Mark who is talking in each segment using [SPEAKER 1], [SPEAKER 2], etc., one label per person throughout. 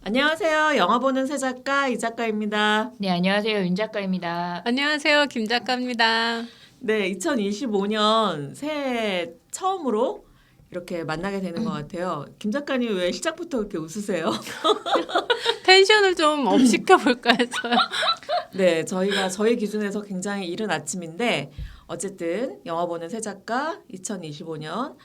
[SPEAKER 1] 안녕하세요. 영화 보는 새 작가 이 작가입니다.
[SPEAKER 2] 네, 안녕하세요. 윤 작가입니다.
[SPEAKER 3] 안녕하세요. 김 작가입니다.
[SPEAKER 1] 네, 2025년 새해 처음으로 이렇게 만나게 되는 것 같아요. 김 작가님 왜 시작부터 그렇게 웃으세요?
[SPEAKER 3] 텐션을 좀 업 시켜볼까 해서요.
[SPEAKER 1] 네, 저희가 저희 기준에서 굉장히 이른 아침인데 어쨌든 영화 보는 새 작가 2025년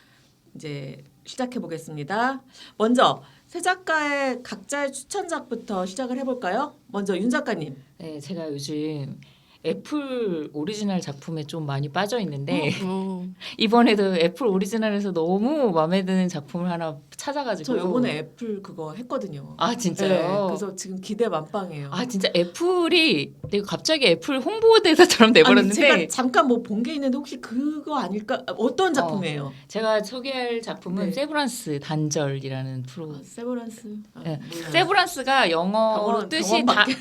[SPEAKER 1] 이제 시작해 보겠습니다. 먼저 새 작가의 각자의 추천작부터 시작을 해볼까요? 먼저 윤 작가님.
[SPEAKER 2] 네, 제가 요즘 애플 오리지널 작품에 좀 많이 빠져 있는데 이번에도 애플 오리지널에서 너무 마음에 드는 작품을 하나 찾아가지고
[SPEAKER 1] 저 이번에 애플 그거 했거든요.
[SPEAKER 2] 아 진짜요?
[SPEAKER 1] 네, 그래서 지금 기대 만빵이에요.
[SPEAKER 2] 아 진짜 애플이 내가 갑자기 애플 홍보대사처럼 돼버렸는데
[SPEAKER 1] 아니, 제가 잠깐 뭐 본 게 있는데 혹시 그거 아닐까? 어떤 작품이에요?
[SPEAKER 2] 제가 소개할 작품은
[SPEAKER 1] 네.
[SPEAKER 2] 세브란스 단절이라는 프로.
[SPEAKER 1] 세브란스.
[SPEAKER 2] 네.
[SPEAKER 1] 몰라요.
[SPEAKER 2] 세브란스가 영어로 뜻이
[SPEAKER 1] 병원밖에.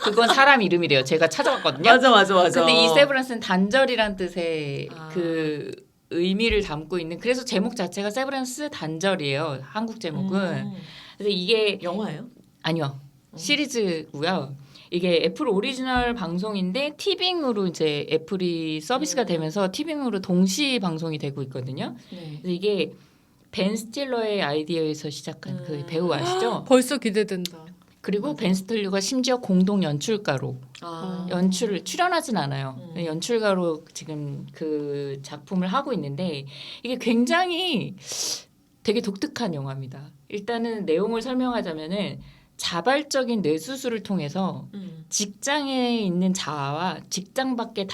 [SPEAKER 2] 그건 사람 이름이래요. 제가 찾아봤거든요.
[SPEAKER 1] 맞아.
[SPEAKER 2] 근데 이 세브란스는 단절이란 뜻의
[SPEAKER 1] 아.
[SPEAKER 2] 그 의미를 담고 있는 그래서 제목 자체가 세브란스 단절이에요. 한국 제목은. 그래서 이게
[SPEAKER 1] 영화예요?
[SPEAKER 2] 아니요. 시리즈고요. 이게 애플 오리지널 방송인데 티빙으로 이제 애플이 서비스가 되면서 티빙으로 동시 방송이 되고 있거든요.
[SPEAKER 1] 네.
[SPEAKER 2] 그래서 이게 벤 스틸러의 아이디어에서 시작한 그 배우 아시죠?
[SPEAKER 3] 벌써 기대된다.
[SPEAKER 2] 그리고 벤 스틸러가 심지어 공동 연출가로
[SPEAKER 1] 아.
[SPEAKER 2] 연출을 출연하진 않아요.
[SPEAKER 1] 음.
[SPEAKER 2] 연출가로 지금 그 작품을 하고 있는데 이게 굉장히 되게 독특한 영화입니다. 일단은 내용을 설명하자면은 자발적인 뇌수술을 통해서 직장에 있는 자아와 직장 밖의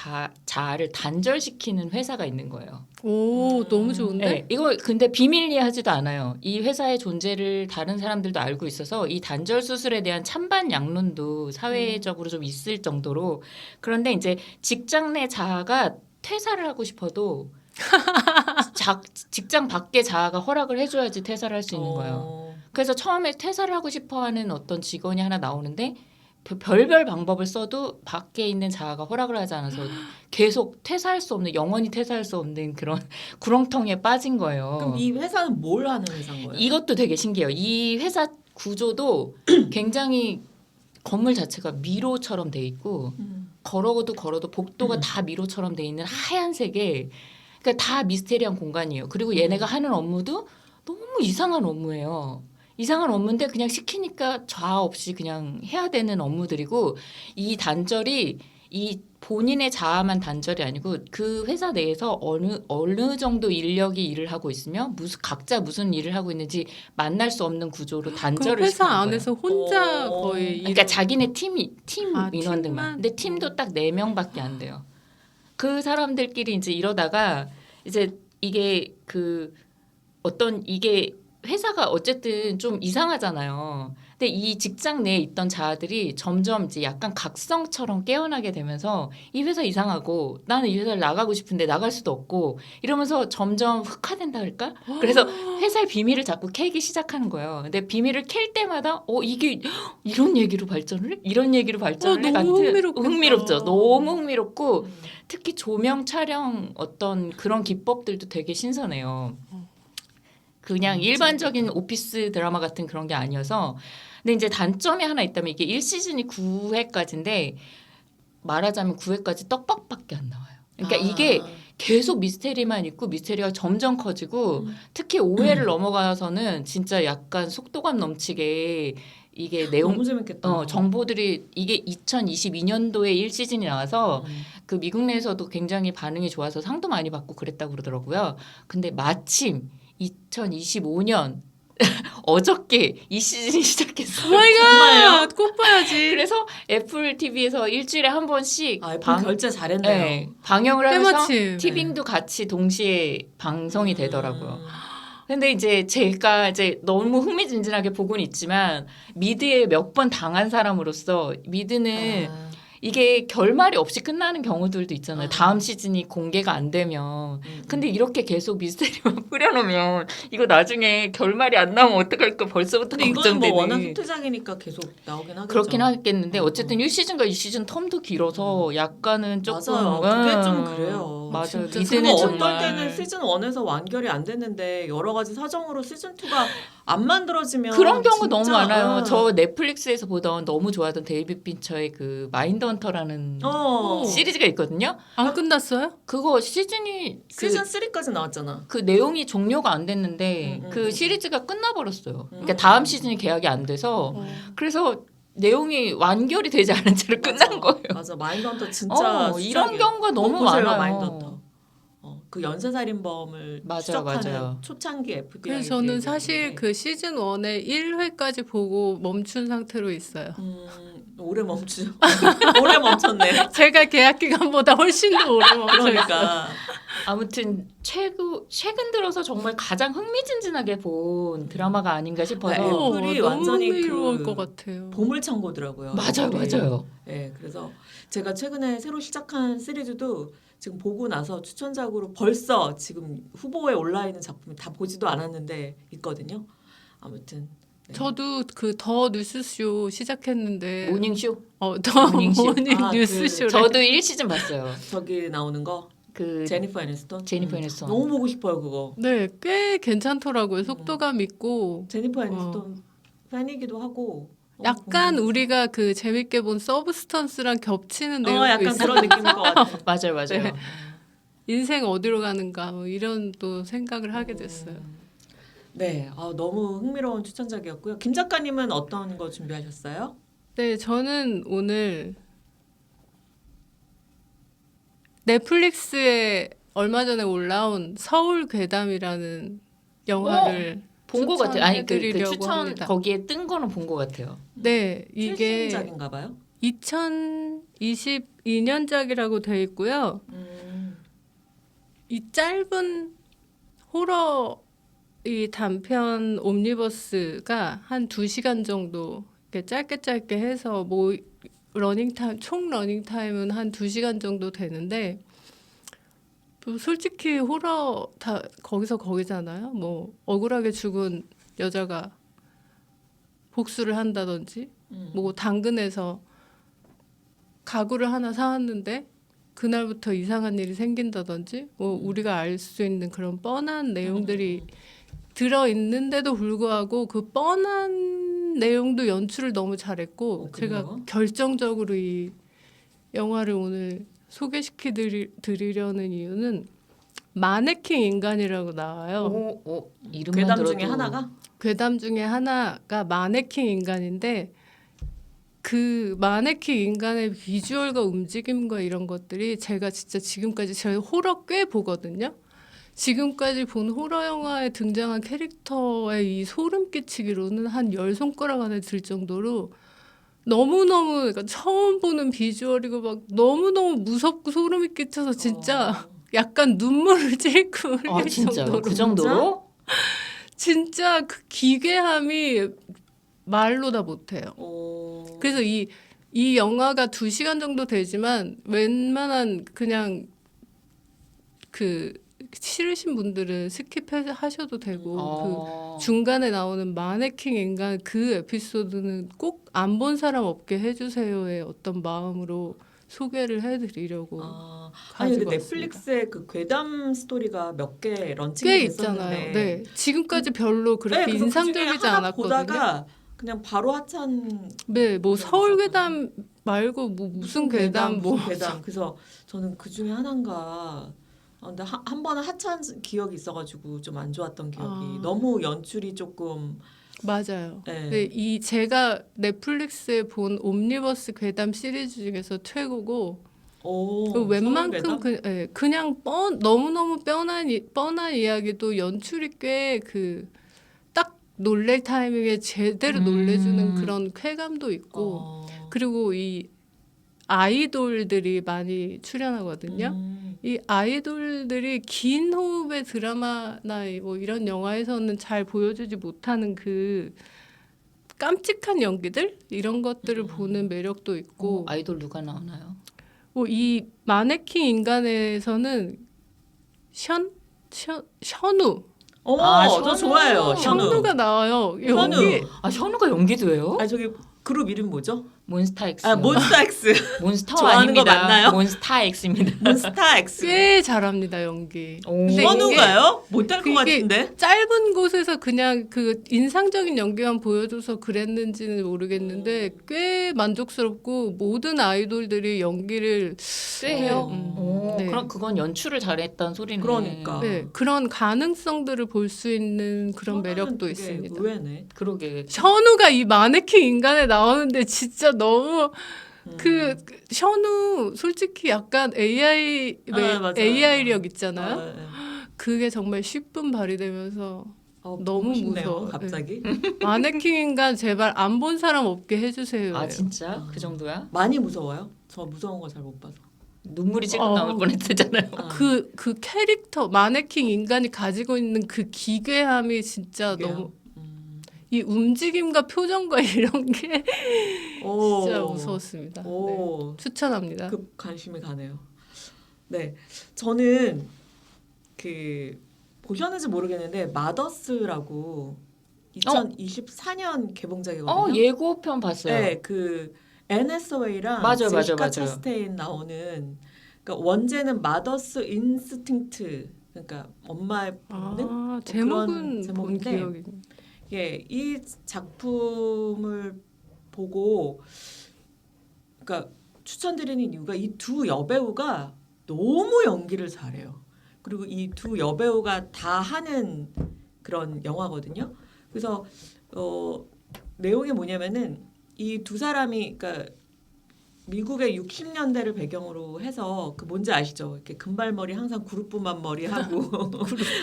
[SPEAKER 2] 자아를 단절시키는 회사가 있는 거예요.
[SPEAKER 3] 오, 너무 좋은데?
[SPEAKER 2] 네, 이거 근데 비밀리에 하지도 않아요. 이 회사의 존재를 다른 사람들도 알고 있어서 이 단절 수술에 대한 찬반 양론도 사회적으로 좀 있을 정도로 그런데 이제 직장 내 자아가 퇴사를 하고 싶어도 직장 밖의 자아가 허락을 해줘야지 퇴사를 할 수 있는 거예요. 그래서 처음에 퇴사를 하고 싶어하는 어떤 직원이 하나 나오는데 별별 방법을 써도 밖에 있는 자아가 허락을 하지 않아서 계속 퇴사할 수 없는 영원히 퇴사할 수 없는 그런 구렁텅이에 빠진 거예요.
[SPEAKER 1] 그럼 이 회사는 뭘 하는 회사인 거예요?
[SPEAKER 2] 이것도 되게 신기해요. 이 회사 구조도 굉장히 건물 자체가 미로처럼 돼 있고 걸어도 복도가 다 미로처럼 돼 있는 하얀색에 그러니까 다 미스테리한 공간이에요. 그리고 얘네가 하는 업무도 너무 이상한 업무예요. 이상한 업무인데 그냥 시키니까 좌 없이 그냥 해야 되는 업무들이고 이 단절이 이 본인의 자아만 단절이 아니고 그 회사 내에서 어느 정도 인력이 일을 하고 있으며 각자 무슨 일을 하고 있는지 만날 수 없는 구조로
[SPEAKER 3] 그
[SPEAKER 2] 단절을
[SPEAKER 3] 회사
[SPEAKER 2] 시키는 거예요.
[SPEAKER 3] 안에서 혼자
[SPEAKER 1] 오.
[SPEAKER 3] 거의
[SPEAKER 2] 그러니까 자기네 팀
[SPEAKER 3] 아,
[SPEAKER 2] 인원들만.
[SPEAKER 3] 팀만?
[SPEAKER 2] 근데 팀도 딱 4명밖에 안 돼요. 그 사람들끼리 이제 이러다가 이제 이게 그 어떤 이게 회사가 어쨌든 좀 이상하잖아요. 근데 이 직장 내에 있던 자아들이 점점 이제 약간 각성처럼 깨어나게 되면서 이 회사 이상하고 나는 이 회사를 나가고 싶은데 나갈 수도 없고 이러면서 점점 흑화된다 할까? 그래서 회사의 비밀을 자꾸 캐기 시작하는 거예요. 근데 비밀을 캘 때마다 이게 이런 얘기로 발전을 해? 이런 얘기로 발전을 해?
[SPEAKER 3] 너무
[SPEAKER 2] 같은
[SPEAKER 3] 흥미롭겠다.
[SPEAKER 2] 흥미롭죠. 너무 흥미롭고 특히 조명 촬영 어떤 그런 기법들도 되게 신선해요. 그냥 일반적인 오피스 드라마 같은 그런 게 아니어서 근데 이제 단점이 하나 있다면 이게 1시즌이 9회까지인데 말하자면 9회까지 떡밥밖에 안 나와요. 그러니까 이게 계속 미스테리만 있고 미스테리가 점점 커지고 특히 5회를 넘어가서는 진짜 약간 속도감 넘치게 이게 내용
[SPEAKER 1] 너무 재밌겠다.
[SPEAKER 2] 정보들이 이게 2022년도에 1시즌이 나와서 그 미국 내에서도 굉장히 반응이 좋아서 상도 많이 받고 그랬다고 그러더라고요. 근데 마침 2025년 어저께 이 시즌이 시작했어요.
[SPEAKER 3] 오마이갓 꼭 봐야지.
[SPEAKER 2] 그래서 애플 TV에서 일주일에 한 번씩
[SPEAKER 1] 애플 결제 잘했네요.
[SPEAKER 2] 네, 방영을 하면서
[SPEAKER 3] 때마침.
[SPEAKER 2] 티빙도 같이 동시에 방송이 되더라고요. 근데 이제 제가 이제 너무 흥미진진하게 보고는 있지만 미드에 몇 번 당한 사람으로서 미드는 이게 결말이 없이 끝나는 경우들도 있잖아요. 다음 시즌이 공개가 안 되면. 근데 이렇게 계속 미스테리만 뿌려놓으면 이거 나중에 결말이 안 나오면 어떡할까 벌써부터
[SPEAKER 1] 근데 이거는 뭐
[SPEAKER 2] 걱정되네.
[SPEAKER 1] 워낙 히트작이니까 계속 나오긴 하겠죠.
[SPEAKER 2] 그렇긴 하겠는데 어쨌든 1시즌과 2시즌 텀도 길어서 약간은 조금
[SPEAKER 1] 맞아요. 그게 좀 그래요.
[SPEAKER 2] 맞아요.
[SPEAKER 3] 진짜
[SPEAKER 2] 이제는
[SPEAKER 1] 그거
[SPEAKER 2] 정말
[SPEAKER 1] 어떨 때는 시즌 1에서 완결이 안 됐는데 여러 가지 사정으로 시즌 2가 안 만들어지면
[SPEAKER 2] 그런 경우
[SPEAKER 1] 진짜,
[SPEAKER 2] 너무 많아요. 저 넷플릭스에서 보던 너무 좋아하던 데이빗 핀처의 그 마인드헌터라는 시리즈가 있거든요.
[SPEAKER 3] 안 끝났어요?
[SPEAKER 2] 그거 시즌이
[SPEAKER 1] 시즌 3까지 나왔잖아.
[SPEAKER 2] 그 내용이 종료가 안 됐는데 그 시리즈가 끝나버렸어요. 그러니까 다음 시즌이 계약이 안 돼서 그래서 내용이 완결이 되지 않은 채로 끝난 거예요.
[SPEAKER 1] 맞아, 마인드헌터 진짜
[SPEAKER 2] 이런
[SPEAKER 1] 수작이에요.
[SPEAKER 2] 경우가 너무
[SPEAKER 1] 보세요,
[SPEAKER 2] 많아요.
[SPEAKER 1] 마인드헌터. 그 연쇄살인범을
[SPEAKER 2] 맞아요,
[SPEAKER 1] 추적하는
[SPEAKER 2] 맞아요.
[SPEAKER 1] 초창기 FBI.
[SPEAKER 3] 그래서 저는 사실 그 시즌 1의 1회까지 보고 멈춘 상태로 있어요.
[SPEAKER 1] 오래 멈추죠. 오래 멈췄네.
[SPEAKER 3] 제가 계약 기간보다 훨씬 더 오래 멈춰 있어요.
[SPEAKER 1] 그러니까
[SPEAKER 2] 아무튼 최근 들어서 정말 가장 흥미진진하게 본 드라마가 아닌가 싶어서
[SPEAKER 1] 네, 애플이
[SPEAKER 3] 너무
[SPEAKER 1] 완전히
[SPEAKER 3] 흥미로울
[SPEAKER 1] 그
[SPEAKER 3] 것 같아요.
[SPEAKER 1] 보물창고더라고요.
[SPEAKER 2] 맞아요, 맞아요.
[SPEAKER 1] 네, 그래서 제가 최근에 새로 시작한 시리즈도 지금 보고 나서 추천작으로 벌써 지금 후보에 올라 있는 작품이 다 보지도 않았는데 있거든요. 아무튼 네.
[SPEAKER 3] 저도 그 더 뉴스쇼 시작했는데
[SPEAKER 2] 모닝쇼.
[SPEAKER 3] 더
[SPEAKER 2] 모닝쇼.
[SPEAKER 3] 모닝
[SPEAKER 1] 아,
[SPEAKER 3] 뉴스쇼.
[SPEAKER 2] 저도 1시즌 봤어요.
[SPEAKER 1] 저기 나오는 거
[SPEAKER 2] 그
[SPEAKER 1] 제니퍼 애니스톤.
[SPEAKER 2] 제니퍼 애니스톤.
[SPEAKER 1] 너무 보고 싶어요 그거.
[SPEAKER 3] 네, 꽤 괜찮더라고요. 속도감 있고
[SPEAKER 1] 제니퍼 애니스톤 팬이기도 하고.
[SPEAKER 3] 약간 우리가 그 재밌게 본 서브스턴스랑 겹치는 내용도
[SPEAKER 1] 약간
[SPEAKER 3] 있어요.
[SPEAKER 1] 그런 느낌일 것 같아요.
[SPEAKER 2] 맞아요, 맞아요.
[SPEAKER 3] 네. 인생 어디로 가는가 뭐 이런 또 생각을 하게 됐어요.
[SPEAKER 1] 네, 너무 흥미로운 추천작이었고요. 김 작가님은 어떤 거 준비하셨어요?
[SPEAKER 3] 네, 저는 오늘 넷플릭스에 얼마 전에 올라온 서울 괴담이라는 영화를
[SPEAKER 2] 본 것 같아요. 아니 그
[SPEAKER 3] 추천해드리려고
[SPEAKER 2] 추천
[SPEAKER 3] 합니다.
[SPEAKER 2] 거기에 뜬 거는 본 것 같아요.
[SPEAKER 3] 네, 이게
[SPEAKER 1] 최신작인가 봐요.
[SPEAKER 3] 2022년작이라고 돼 있고요. 이 짧은 호러 이 단편 옴니버스가 한 2시간 정도 이렇게 짧게 해서 뭐 총 러닝 타임은 한 2시간 정도 되는데 뭐 솔직히 호러 다 거기서 거기잖아요. 뭐 억울하게 죽은 여자가 복수를 한다든지 뭐 당근에서 가구를 하나 사왔는데 그날부터 이상한 일이 생긴다든지 뭐 우리가 알 수 있는 그런 뻔한 내용들이 들어 있는데도 불구하고 그 뻔한 내용도 연출을 너무 잘했고 제가 결정적으로 이 영화를 오늘 소개시켜 드리려는 이유는 마네킹 인간이라고 나와요.
[SPEAKER 2] 이름만
[SPEAKER 1] 괴담
[SPEAKER 2] 들어도
[SPEAKER 1] 중에 하나가?
[SPEAKER 3] 괴담 중에 하나가 마네킹 인간인데 그 마네킹 인간의 비주얼과 움직임과 이런 것들이 제가 진짜 지금까지 제가 호러 꽤 보거든요. 지금까지 본 호러 영화에 등장한 캐릭터의 이 소름 끼치기로는 한 10손가락 안에 들 정도로 너무너무 그러니까 처음 보는 비주얼이고 막 너무너무 무섭고 소름이 끼쳐서 진짜 약간 눈물을 찔끔 흘릴
[SPEAKER 2] 진짜요?
[SPEAKER 3] 정도로
[SPEAKER 2] 그 정도로?
[SPEAKER 3] 진짜 그 기괴함이 말로 다 못해요. 그래서 이 영화가 2시간 정도 되지만 웬만한 그냥 그 싫으신 분들은 스킵하셔도 되고 그 중간에 나오는 마네킹 인간 그 에피소드는 꼭 안 본 사람 없게 해주세요의 어떤 마음으로 소개를 해드리려고
[SPEAKER 1] 아니 근데
[SPEAKER 3] 가지고
[SPEAKER 1] 넷플릭스에 그 괴담 스토리가 몇 개 런칭이
[SPEAKER 3] 꽤
[SPEAKER 1] 됐었는데
[SPEAKER 3] 있잖아요. 네, 지금까지 별로 그렇게
[SPEAKER 1] 그래서
[SPEAKER 3] 인상적이지
[SPEAKER 1] 그중에 하나
[SPEAKER 3] 않았거든요.
[SPEAKER 1] 보다가 그냥 바로 하찮은
[SPEAKER 3] 네, 뭐 서울 괴담 말고 뭐 무슨 괴담 뭐
[SPEAKER 1] 무슨 괴담. 그래서 저는 그 중에 하나인가. 근데 한 번은 하찮은 기억이 있어가지고 좀 안 좋았던 기억이. 너무 연출이 조금
[SPEAKER 3] 맞아요.
[SPEAKER 1] 네.
[SPEAKER 3] 네, 이 제가 넷플릭스에 본 옴니버스 괴담 시리즈 중에서 최고고 그 웬만큼 그냥 너무너무 뻔한 이야기도 연출이 꽤 그 딱 놀랄 타이밍에 제대로 놀래주는 그런 쾌감도 있고 그리고 이 아이돌들이 많이 출연하거든요. 이 아이돌들이 긴 호흡의 드라마나 뭐 이런 영화에서는 잘 보여주지 못하는 그 깜찍한 연기들 이런 것들을 보는 매력도 있고
[SPEAKER 2] 아이돌 누가 나오나요?
[SPEAKER 3] 뭐 이 마네킹 인간에서는 션우
[SPEAKER 1] 저 좋아해요.
[SPEAKER 3] 현우가 나와요. 연기
[SPEAKER 2] 현우가 연기도 해요?
[SPEAKER 1] 저기 그룹 이름 뭐죠?
[SPEAKER 2] 몬스타엑스.
[SPEAKER 1] 아 몬스타엑스.
[SPEAKER 2] 몬스터
[SPEAKER 1] 좋아하는 거
[SPEAKER 2] 아닙니다.
[SPEAKER 1] 맞나요?
[SPEAKER 2] 몬스타엑스입니다.
[SPEAKER 1] 몬스타엑스.
[SPEAKER 3] 꽤 잘합니다 연기.
[SPEAKER 2] 오.
[SPEAKER 3] 근데
[SPEAKER 1] 현우가요? 못할 것
[SPEAKER 3] 그게
[SPEAKER 1] 같은데.
[SPEAKER 3] 짧은 곳에서 그냥 그 인상적인 연기만 보여줘서 그랬는지는 모르겠는데 꽤 만족스럽고 모든 아이돌들이 연기를
[SPEAKER 2] 꽤 해요.
[SPEAKER 3] 네.
[SPEAKER 2] 그럼 그건 연출을 잘했다는 소리네.
[SPEAKER 1] 그러니까.
[SPEAKER 3] 네, 그런 가능성들을 볼 수 있는 그런
[SPEAKER 1] 저는
[SPEAKER 3] 매력도
[SPEAKER 1] 되게
[SPEAKER 3] 있습니다.
[SPEAKER 1] 의외네.
[SPEAKER 2] 그러게.
[SPEAKER 3] 션우가 이 마네킹 인간에 나오는데 진짜 너무 그 션우 솔직히 약간 AI
[SPEAKER 1] 맞아요.
[SPEAKER 3] AI력 있잖아요.
[SPEAKER 1] 네.
[SPEAKER 3] 그게 정말 10분 발휘되면서 너무
[SPEAKER 1] 보고 싶네요,
[SPEAKER 3] 무서워.
[SPEAKER 1] 갑자기.
[SPEAKER 3] 마네킹 인간 제발 안 본 사람 없게 해주세요.
[SPEAKER 2] 아 진짜? 그 정도야?
[SPEAKER 1] 많이 무서워요? 저 무서운 거 잘 못 봐서.
[SPEAKER 2] 눈물이 찔끔 나올 뻔했잖아요.
[SPEAKER 3] 그 캐릭터 마네킹 인간이 가지고 있는 그 기괴함이 진짜
[SPEAKER 1] 그게요?
[SPEAKER 3] 너무 이 움직임과 표정과 이런 게
[SPEAKER 1] 오.
[SPEAKER 3] 진짜 무서웠습니다. 네.
[SPEAKER 1] 오.
[SPEAKER 3] 추천합니다.
[SPEAKER 1] 급 관심이 가네요. 네, 저는 그 보셨는지 모르겠는데 마더스라고 2024년 개봉작이거든요.
[SPEAKER 2] 예고편 봤어요.
[SPEAKER 1] 네, 그 앤 해서웨이랑
[SPEAKER 2] 맞아요,
[SPEAKER 1] 제시카
[SPEAKER 2] 맞아요.
[SPEAKER 1] 차스테인 나오는 그러니까 원제는 마더스 인스팅트 그러니까 엄마의 본능
[SPEAKER 3] 아,
[SPEAKER 1] 그런
[SPEAKER 3] 제목은 본
[SPEAKER 1] 제목인데
[SPEAKER 3] 기억이.
[SPEAKER 1] 예, 이 작품을 보고 그러니까 추천드리는 이유가 이 두 여배우가 너무 연기를 잘해요. 그리고 이 두 여배우가 다 하는 그런 영화거든요. 그래서 내용이 뭐냐면은 이 두 사람이 그러니까 미국의 60년대를 배경으로 해서 그 뭔지 아시죠? 이렇게 금발머리 항상 그룹부만 머리 하고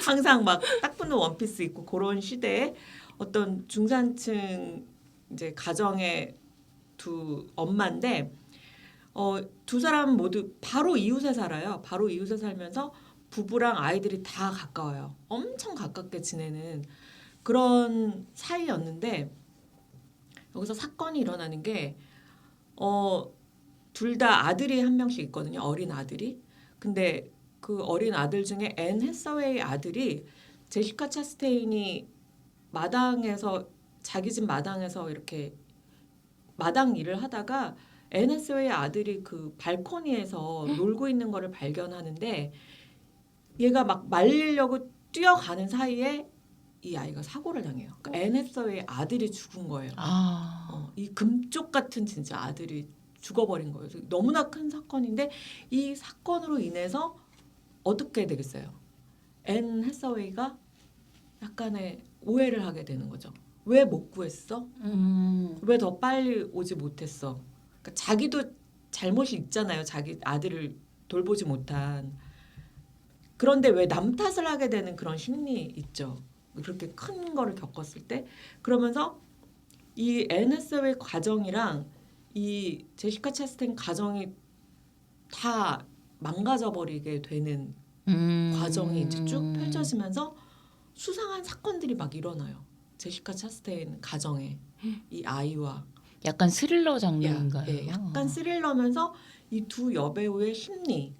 [SPEAKER 1] 항상 막 딱 붙는 원피스 입고 그런 시대에 어떤 중산층 이제 가정의 두 엄마인데 두 사람 모두 바로 이웃에 살아요. 바로 이웃에 살면서 부부랑 아이들이 다 가까워요. 엄청 가깝게 지내는 그런 사이였는데 여기서 사건이 일어나는 게 둘 다 아들이 한 명씩 있거든요. 어린 아들이. 근데 그 어린 아들 중에 앤 해서웨이 아들이 제시카 차스테인이 마당에서 자기 집 마당에서 이렇게 마당 일을 하다가 앤 해서웨이 아들이 그 발코니에서 놀고 있는 거를 발견하는데 얘가 막 말리려고 뛰어가는 사이에 이 아이가 사고를 당해요. 그러니까 앤 해서웨이 아들이 죽은 거예요. 이 금쪽 같은 진짜 아들이 죽어버린 거예요. 너무나 큰 사건인데 이 사건으로 인해서 어떻게 되겠어요? 앤 해서웨이가 약간의 오해를 하게 되는 거죠. 왜 못 구했어? 왜 더 빨리 오지 못했어? 그러니까 자기도 잘못이 있잖아요. 자기 아들을 돌보지 못한. 그런데 왜 남 탓을 하게 되는 그런 심리 있죠. 그렇게 큰 거를 겪었을 때. 그러면서 이 앤 해서웨이 가정이랑 이 제시카 차스테인 가정이 다 망가져 버리게 되는 과정이 이제 쭉 펼쳐지면서 수상한 사건들이 막 일어나요. 제시카 차스테인 가정에 이 아이와
[SPEAKER 2] 약간 스릴러 장르인가요?
[SPEAKER 1] 예, 약간 스릴러면서 이 두 여배우의 심리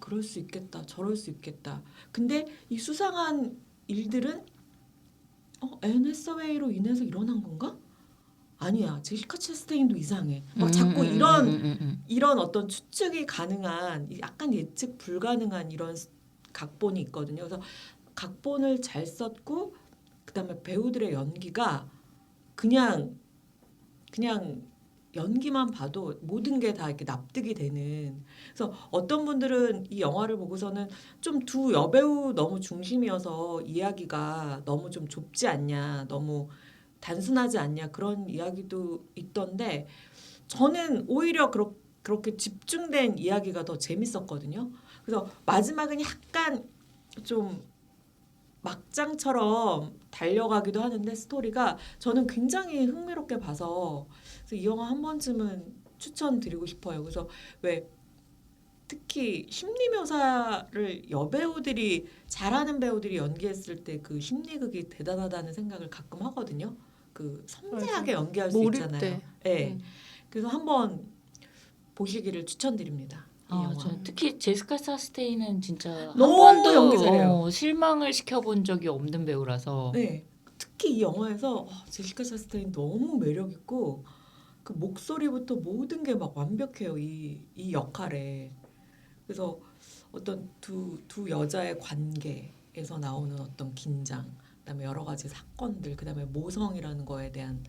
[SPEAKER 1] 그럴 수 있겠다 저럴 수 있겠다. 근데 이 수상한 일들은 앤 해서웨이로 인해서 일어난 건가? 아니야. 제시카 차스테인도 이상해. 막 자꾸 이런 어떤 추측이 가능한 약간 예측 불가능한 이런 각본이 있거든요. 그래서 각본을 잘 썼고 그다음에 배우들의 연기가 그냥 연기만 봐도 모든 게 다 이렇게 납득이 되는. 그래서 어떤 분들은 이 영화를 보고서는 좀 두 여배우 너무 중심이어서 이야기가 너무 좀 좁지 않냐, 너무 단순하지 않냐 그런 이야기도 있던데 저는 오히려 그렇게 집중된 이야기가 더 재밌었거든요. 그래서 마지막은 약간 좀 막장처럼 달려가기도 하는데 스토리가 저는 굉장히 흥미롭게 봐서 그래서 이 영화 한 번쯤은 추천드리고 싶어요. 그래서 왜 특히 심리 묘사를 여배우들이 잘하는 배우들이 연기했을 때 그 심리극이 대단하다는 생각을 가끔 하거든요. 그 섬세하게 연기할 수 있잖아요.
[SPEAKER 3] 몰입돼.
[SPEAKER 1] 네. 그래서 한번 보시기를 추천드립니다. 이 영화.
[SPEAKER 2] 저 특히 제시카 차스테인은 진짜 한
[SPEAKER 1] 너무
[SPEAKER 2] 번도
[SPEAKER 1] 연기 잘해요.
[SPEAKER 2] 실망을 시켜본 적이 없는 배우라서
[SPEAKER 1] 네. 특히 이 영화에서 제시카 차스테인 너무 매력 있고 그 목소리부터 모든 게 막 완벽해요. 이 역할에. 그래서 어떤 두 여자의 관계에서 나오는 어떤 긴장, 그다음에 여러 가지 사건들, 그다음에 모성이라는 거에 대한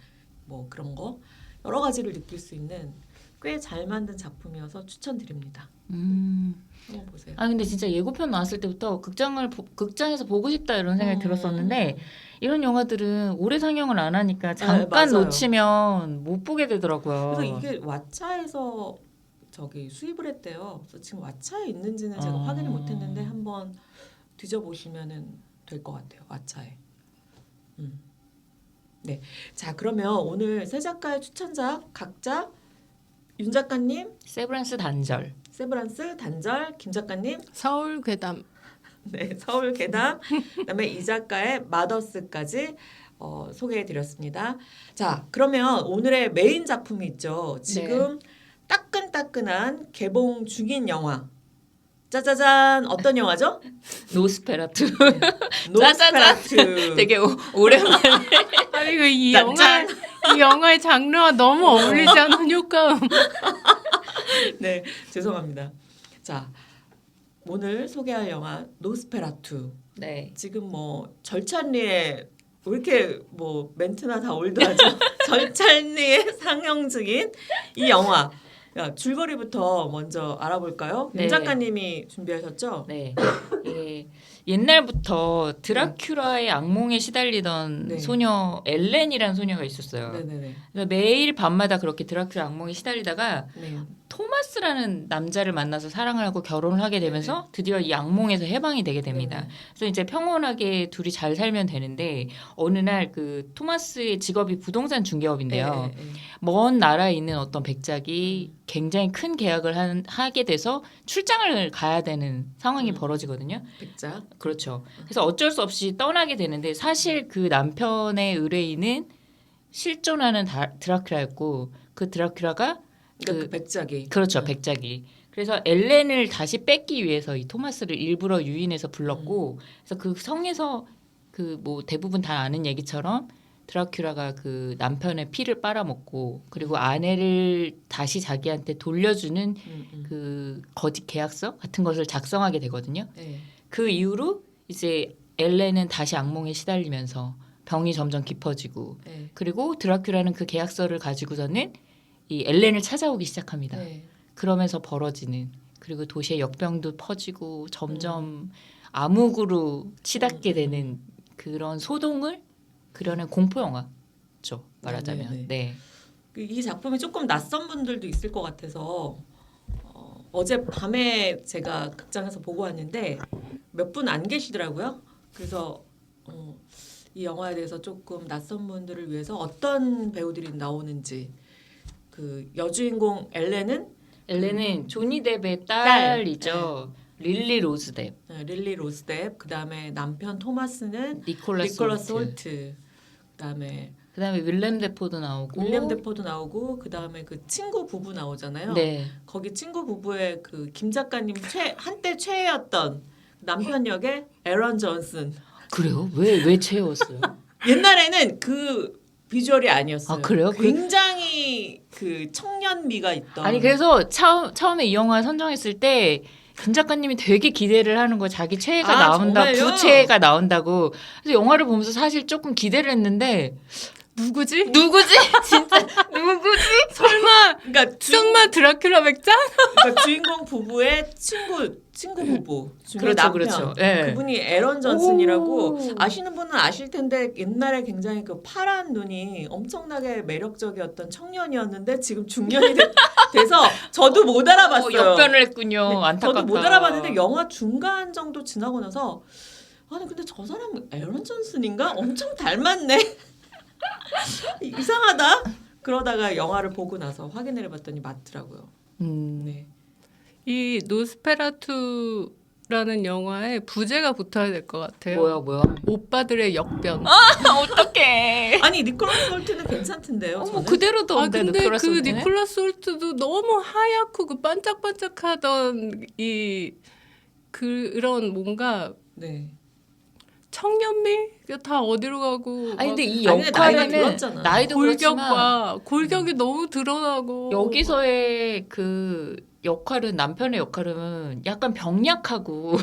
[SPEAKER 1] 뭐 그런 거 여러 가지를 느낄 수 있는 꽤 잘 만든 작품이어서 추천드립니다. 한번 보세요.
[SPEAKER 2] 아 근데 진짜 예고편 나왔을 때부터 극장에서 보고 싶다 이런 생각이 들었었는데 이런 영화들은 오래 상영을 안 하니까 잠깐
[SPEAKER 1] 맞아요.
[SPEAKER 2] 놓치면 못 보게 되더라고요.
[SPEAKER 1] 그래서 이게 왓챠에서 저기 수입을 했대요. 그래서 지금 왓챠에 있는지는 제가 확인을 못했는데 한번 뒤져보시면은 될 것 같아요. 왓챠에. 네. 자 그러면 오늘 세 작가의 추천작 각자 윤 작가님,
[SPEAKER 2] 세브란스 단절.
[SPEAKER 1] 세브란스, 단절, 김 작가님,
[SPEAKER 3] 서울 괴담.
[SPEAKER 1] 네, 서울 괴담, 그다음에 이 작가의 마더스까지 소개해드렸습니다. 자, 그러면 오늘의 메인 작품이 있죠. 지금 따끈따끈한 개봉 중인 영화. 짜자잔, 어떤 영화죠?
[SPEAKER 2] 노스페라투.
[SPEAKER 1] 노스페라투.
[SPEAKER 2] 되게 오랜만에.
[SPEAKER 3] 아이고 이
[SPEAKER 1] 짠.
[SPEAKER 3] 영화의 장르와 너무 어울리지 않는 효과음.
[SPEAKER 1] 네, 죄송합니다. 자, 오늘 소개할 영화 노스페라투.
[SPEAKER 2] 네.
[SPEAKER 1] 지금 뭐 절찬리에 왜 이렇게 뭐 멘트나 다 올드하죠? 절찬리에 상영 중인 이 영화. 야, 줄거리부터 먼저 알아볼까요? 윤
[SPEAKER 2] 네.
[SPEAKER 1] 작가님이 준비하셨죠?
[SPEAKER 2] 네. 예, 옛날부터 드라큘라의 악몽에 시달리던
[SPEAKER 1] 네.
[SPEAKER 2] 소녀 엘렌이라는 소녀가 있었어요.
[SPEAKER 1] 네네네.
[SPEAKER 2] 그래서 매일 밤마다 그렇게 드라큘라 악몽에 시달리다가
[SPEAKER 1] 네.
[SPEAKER 2] 토마스라는 남자를 만나서 사랑을 하고 결혼을 하게 되면서 드디어 이 악몽에서 해방이 되게 됩니다.
[SPEAKER 1] 네네.
[SPEAKER 2] 그래서 이제 평온하게 둘이 잘 살면 되는데 어느 날 그 토마스의 직업이 부동산 중개업인데요.
[SPEAKER 1] 네, 네, 네.
[SPEAKER 2] 먼 나라에 있는 어떤 백작이 굉장히 큰 계약을 하게 돼서 출장을 가야 되는 상황이 벌어지거든요.
[SPEAKER 1] 백작.
[SPEAKER 2] 그렇죠. 그래서 어쩔 수 없이 떠나게 되는데 사실 그 남편의 의뢰인은 실존하는 드라큘라였고 그 드라큘라가
[SPEAKER 1] 그러니까 그 백작이.
[SPEAKER 2] 그렇죠. 백작이. 그래서 엘렌을 다시 뺏기 위해서 이 토마스를 일부러 유인해서 불렀고 그래서 그 성에서 그 뭐 대부분 다 아는 얘기처럼 드라큘라가 그 남편의 피를 빨아먹고 그리고 아내를 다시 자기한테 돌려주는 그 거짓 계약서 같은 것을 작성하게 되거든요.
[SPEAKER 1] 네.
[SPEAKER 2] 그 이후로 이제 엘렌은 다시 악몽에 시달리면서 병이 점점 깊어지고
[SPEAKER 1] 네.
[SPEAKER 2] 그리고 드라큘라는 그 계약서를 가지고서는 이 엘렌을 찾아오기 시작합니다.
[SPEAKER 1] 네.
[SPEAKER 2] 그러면서 벌어지는 그리고 도시의 역병도 퍼지고 점점 암흑으로 치닫게 되는 그런 소동을 그려낸 공포 영화죠. 말하자면.
[SPEAKER 1] 네, 네,
[SPEAKER 2] 네.
[SPEAKER 1] 이 작품이 조금 낯선 분들도 있을 것 같아서 어제 밤에 제가 극장에서 보고 왔는데 몇 분 안 계시더라고요. 그래서 이 영화에 대해서 조금 낯선 분들을 위해서 어떤 배우들이 나오는지 그 여주인공
[SPEAKER 2] 엘렌은 조니 뎁의 딸이죠. 릴리 로즈 뎁.
[SPEAKER 1] 릴리 로스 뎁, 그다음에 남편 토마스는
[SPEAKER 2] 니콜라스
[SPEAKER 1] 니콜라스
[SPEAKER 2] 홀트.
[SPEAKER 1] 홀트, 그다음에
[SPEAKER 2] 그다음에 윌렘 데포도 나오고
[SPEAKER 1] 윌리엄 데포도 나오고 그다음에 그 친구 부부 나오잖아요.
[SPEAKER 2] 네.
[SPEAKER 1] 거기 친구 부부의 그 김 작가님 한때 최애였던 남편 역의 에런 존슨.
[SPEAKER 2] 그래요? 왜 채웠어요?
[SPEAKER 1] 옛날에는 그 비주얼이 아니었어요.
[SPEAKER 2] 아, 그래요?
[SPEAKER 1] 굉장히 그 청년미가 있던.
[SPEAKER 2] 아니 그래서 처음에 이 영화 선정했을 때 김 작가님이 되게 기대를 하는 거 자기 최애가
[SPEAKER 1] 아,
[SPEAKER 2] 나온다
[SPEAKER 1] 정말요?
[SPEAKER 2] 부최애가 나온다고 그래서 영화를 보면서 사실 조금 기대를 했는데
[SPEAKER 3] 누구지?
[SPEAKER 2] 진짜 누구지?
[SPEAKER 3] 설마
[SPEAKER 1] 그러니까
[SPEAKER 3] 설마 드라큘라 백작?
[SPEAKER 1] 그러니까 주인공 부부의 친구 부부.
[SPEAKER 2] 그렇죠,
[SPEAKER 1] 남편.
[SPEAKER 2] 그렇죠. 네.
[SPEAKER 1] 그분이 에런 존슨이라고
[SPEAKER 2] 오.
[SPEAKER 1] 아시는 분은 아실 텐데 옛날에 굉장히 그 파란 눈이 엄청나게 매력적이었던 청년이었는데 지금 중년이 돼서 저도 못 알아봤어요.
[SPEAKER 2] 역변을 했군요.
[SPEAKER 1] 네,
[SPEAKER 2] 안타깝다.
[SPEAKER 1] 저도 못 알아봤는데 영화 중간 정도 지나고 나서 아니 근데 저 사람 에런 존슨인가? 엄청 닮았네. 이상하다. 그러다가 영화를 보고 나서 확인을 해봤더니 맞더라고요. 네.
[SPEAKER 3] 이 노스페라투라는 영화에 부제가 붙어야 될 것 같아요.
[SPEAKER 2] 뭐야?
[SPEAKER 3] 오빠들의 역변.
[SPEAKER 2] 어떡해.
[SPEAKER 1] 아니 니콜라스 홀트는 괜찮던데요.
[SPEAKER 2] 어머
[SPEAKER 1] 저는.
[SPEAKER 2] 그대로던데
[SPEAKER 3] 근데
[SPEAKER 2] 니콜라스
[SPEAKER 3] 그
[SPEAKER 2] 홀트는?
[SPEAKER 3] 니콜라스 홀트도 너무 하얗고 그 반짝반짝하던 이 그런 뭔가
[SPEAKER 1] 네.
[SPEAKER 3] 청년미 다 어디로 가고
[SPEAKER 2] 아니 근데 이
[SPEAKER 1] 아니, 근데 나이가
[SPEAKER 2] 역할에는
[SPEAKER 1] 들었잖아.
[SPEAKER 2] 나이도 그렇지만
[SPEAKER 3] 골격이 너무 드러나고
[SPEAKER 2] 여기서의 그 역할은 남편의 역할은 약간 병약하고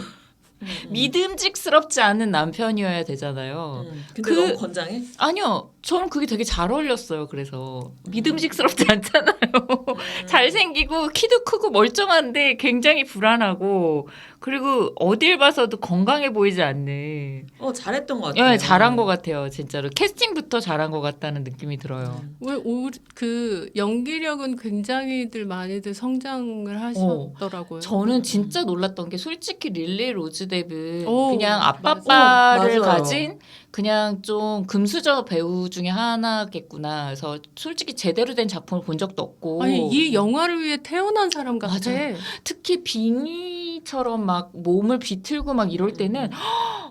[SPEAKER 2] 믿음직스럽지 않은 남편이어야 되잖아요.
[SPEAKER 1] 근데
[SPEAKER 2] 그-
[SPEAKER 1] 너무 건장해?
[SPEAKER 2] 아니요, 저는 그게 되게 잘 어울렸어요. 그래서 믿음직스럽지 않잖아요. 잘생기고 키도 크고 멀쩡한데 굉장히 불안하고 그리고 어딜 봐서도 건강해 보이지 않는.
[SPEAKER 1] 잘했던 것 같아요.
[SPEAKER 2] 예, 잘한 것 같아요. 진짜로 캐스팅부터 잘한 것 같다는 느낌이 들어요.
[SPEAKER 3] 그 연기력은 굉장히들 많이들 성장을 하셨더라고요.
[SPEAKER 2] 저는 진짜 놀랐던 게 솔직히 릴리 로즈 뎁은
[SPEAKER 3] 오,
[SPEAKER 2] 그냥
[SPEAKER 3] 맞아.
[SPEAKER 2] 아빠빠를
[SPEAKER 1] 맞아요.
[SPEAKER 2] 가진 그냥 좀 금수저 배우 중에 하나겠구나. 그래서 솔직히 제대로 된 작품을 본 적도 없고
[SPEAKER 3] 아니 이 영화를 위해 태어난 사람 같아.
[SPEAKER 2] 맞아. 특히 빙의처럼 막 몸을 비틀고 막 이럴 때는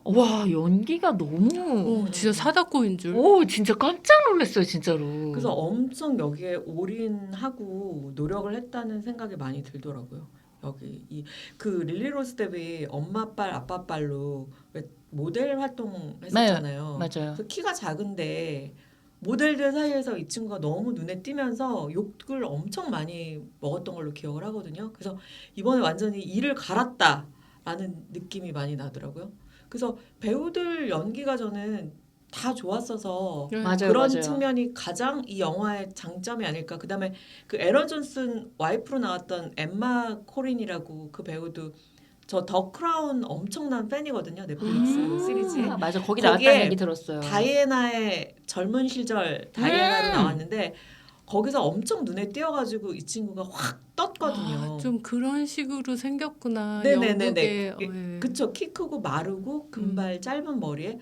[SPEAKER 2] 와 연기가 너무
[SPEAKER 3] 진짜 사다코인 줄.
[SPEAKER 2] 오 진짜 깜짝 놀랐어요 진짜로.
[SPEAKER 1] 그래서 엄청 여기에 올인하고 노력을 했다는 생각이 많이 들더라고요. 여기 그 릴리 로즈 뎁이 엄마 빨 아빠 빨로 왜 모델 활동했었잖아요.
[SPEAKER 2] 맞아요.
[SPEAKER 1] 그래서 키가 작은데 모델들 사이에서 이 친구가 너무 눈에 띄면서 욕을 엄청 많이 먹었던 걸로 기억을 하거든요. 그래서 이번에 완전히 이를 갈았다라는 느낌이 많이 나더라고요. 그래서 배우들 연기가 저는 다 좋았어서
[SPEAKER 3] 네.
[SPEAKER 2] 맞아요,
[SPEAKER 1] 그런
[SPEAKER 2] 맞아요.
[SPEAKER 1] 측면이 가장 이 영화의 장점이 아닐까. 그다음에 그 에런 존슨 와이프로 나왔던 엠마 코린이라고 그 배우도 저 더 크라운 엄청난 팬이거든요. 넷플릭스 시리즈.
[SPEAKER 2] 아, 맞아 거기
[SPEAKER 1] 거기에
[SPEAKER 2] 나왔다는 얘기 들었어요.
[SPEAKER 1] 다이애나의 젊은 시절 다이애나로 나왔는데 거기서 엄청 눈에 띄어가지고 이 친구가 확 떴거든요.
[SPEAKER 3] 좀 그런 식으로 생겼구나.
[SPEAKER 1] 네네네네.
[SPEAKER 3] 영국의
[SPEAKER 1] 그쵸. 키 크고 마르고 금발 짧은 머리에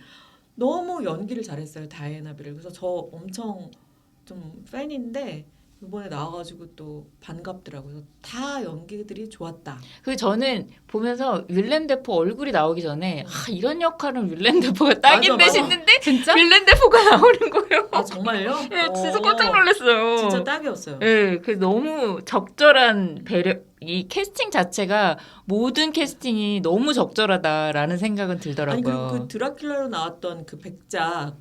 [SPEAKER 1] 너무 연기를 잘했어요. 다이애나 비를. 그래서 저 엄청 좀 팬인데 이번에 나와가지고 또 반갑더라고요. 그래서 다 연기들이 좋았다.
[SPEAKER 2] 그 저는 보면서 윌렘 데포 얼굴이 나오기 전에 이런 역할은 윌렘 데포가 딱인데
[SPEAKER 1] 맞아.
[SPEAKER 2] 싶는데
[SPEAKER 3] 진짜?
[SPEAKER 2] 윌렘 데포가 나오는 거예요.
[SPEAKER 1] 아 정말요?
[SPEAKER 2] 예, 진짜 깜짝 놀랐어요.
[SPEAKER 1] 진짜 딱이었어요.
[SPEAKER 2] 예, 그 너무 적절한 배려, 이 캐스팅 자체가 모든 캐스팅이 너무 적절하다라는 생각은
[SPEAKER 1] 아니
[SPEAKER 2] 들더라고요.
[SPEAKER 1] 그리고 그 드라큘라로 나왔던 그 백작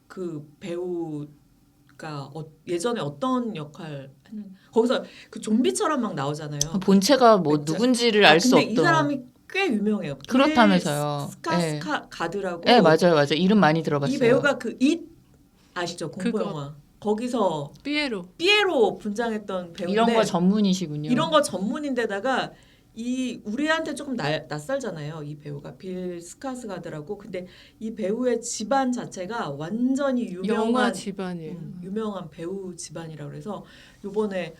[SPEAKER 1] 그 배우가 예전에 어떤 역할 했는 거기서 그 좀비처럼 막 나오잖아요.
[SPEAKER 2] 본체가 뭐
[SPEAKER 1] 백작.
[SPEAKER 2] 누군지를 알 수
[SPEAKER 1] 근데
[SPEAKER 2] 없던.
[SPEAKER 1] 이 사람이 꽤 유명해요.
[SPEAKER 2] 그렇다면서요.
[SPEAKER 1] 스카스가드라고.
[SPEAKER 2] 네, 맞아요. 이름 많이 들어봤어요.
[SPEAKER 1] 이 배우가 그 잇 아시죠? 공포
[SPEAKER 3] 그거.
[SPEAKER 1] 영화. 거기서
[SPEAKER 3] 삐에로.
[SPEAKER 1] 삐에로 분장했던 배우인데
[SPEAKER 2] 이런 거 전문이시군요.
[SPEAKER 1] 이런 거 전문인데다가 우리한테 조금 낯설잖아요. 이 배우가 빌 스카스가드라고. 근데 이 배우의 집안 자체가 완전히
[SPEAKER 3] 영화
[SPEAKER 1] 유명한
[SPEAKER 3] 집안이에요.
[SPEAKER 1] 유명한 배우 집안이라 그래서 요번에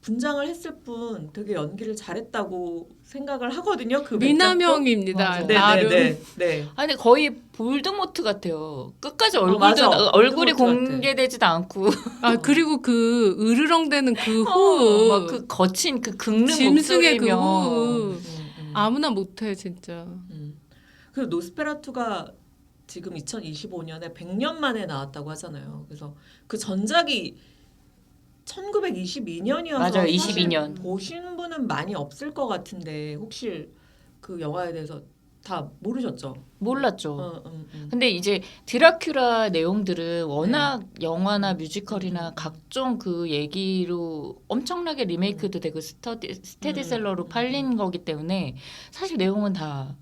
[SPEAKER 1] 분장을 했을 뿐 되게 연기를 잘했다고 생각을 하거든요. 그
[SPEAKER 3] 미남형입니다.
[SPEAKER 2] 맞아요.
[SPEAKER 3] 나름.
[SPEAKER 1] 네.
[SPEAKER 2] 아니 거의 볼드모트 같아요. 끝까지
[SPEAKER 1] 맞아.
[SPEAKER 2] 얼굴이
[SPEAKER 1] 볼드모트
[SPEAKER 2] 공개되지도 않고
[SPEAKER 3] 그리고 그 으르렁대는 그 호흡.
[SPEAKER 2] 막 그 거친 그 긁는
[SPEAKER 3] 짐승의 그
[SPEAKER 2] 목소리며
[SPEAKER 3] 호흡. 아무나 못해 진짜.
[SPEAKER 1] 그리고 노스페라투가 지금 2025년에 100년 만에 나왔다고 하잖아요. 그래서 그 전작이 1922년이어서
[SPEAKER 2] 맞아요, 22년.
[SPEAKER 1] 보신 분은 많이 없을 것 같은데 혹시 그 영화에 대해서 다 모르셨죠?
[SPEAKER 2] 몰랐죠. 근데 이제 드라큘라 내용들은 워낙
[SPEAKER 1] 네.
[SPEAKER 2] 영화나 뮤지컬이나 각종 그 얘기로 엄청나게 리메이크도 되고 스테디셀러로 팔린 거기 때문에 사실 내용은 다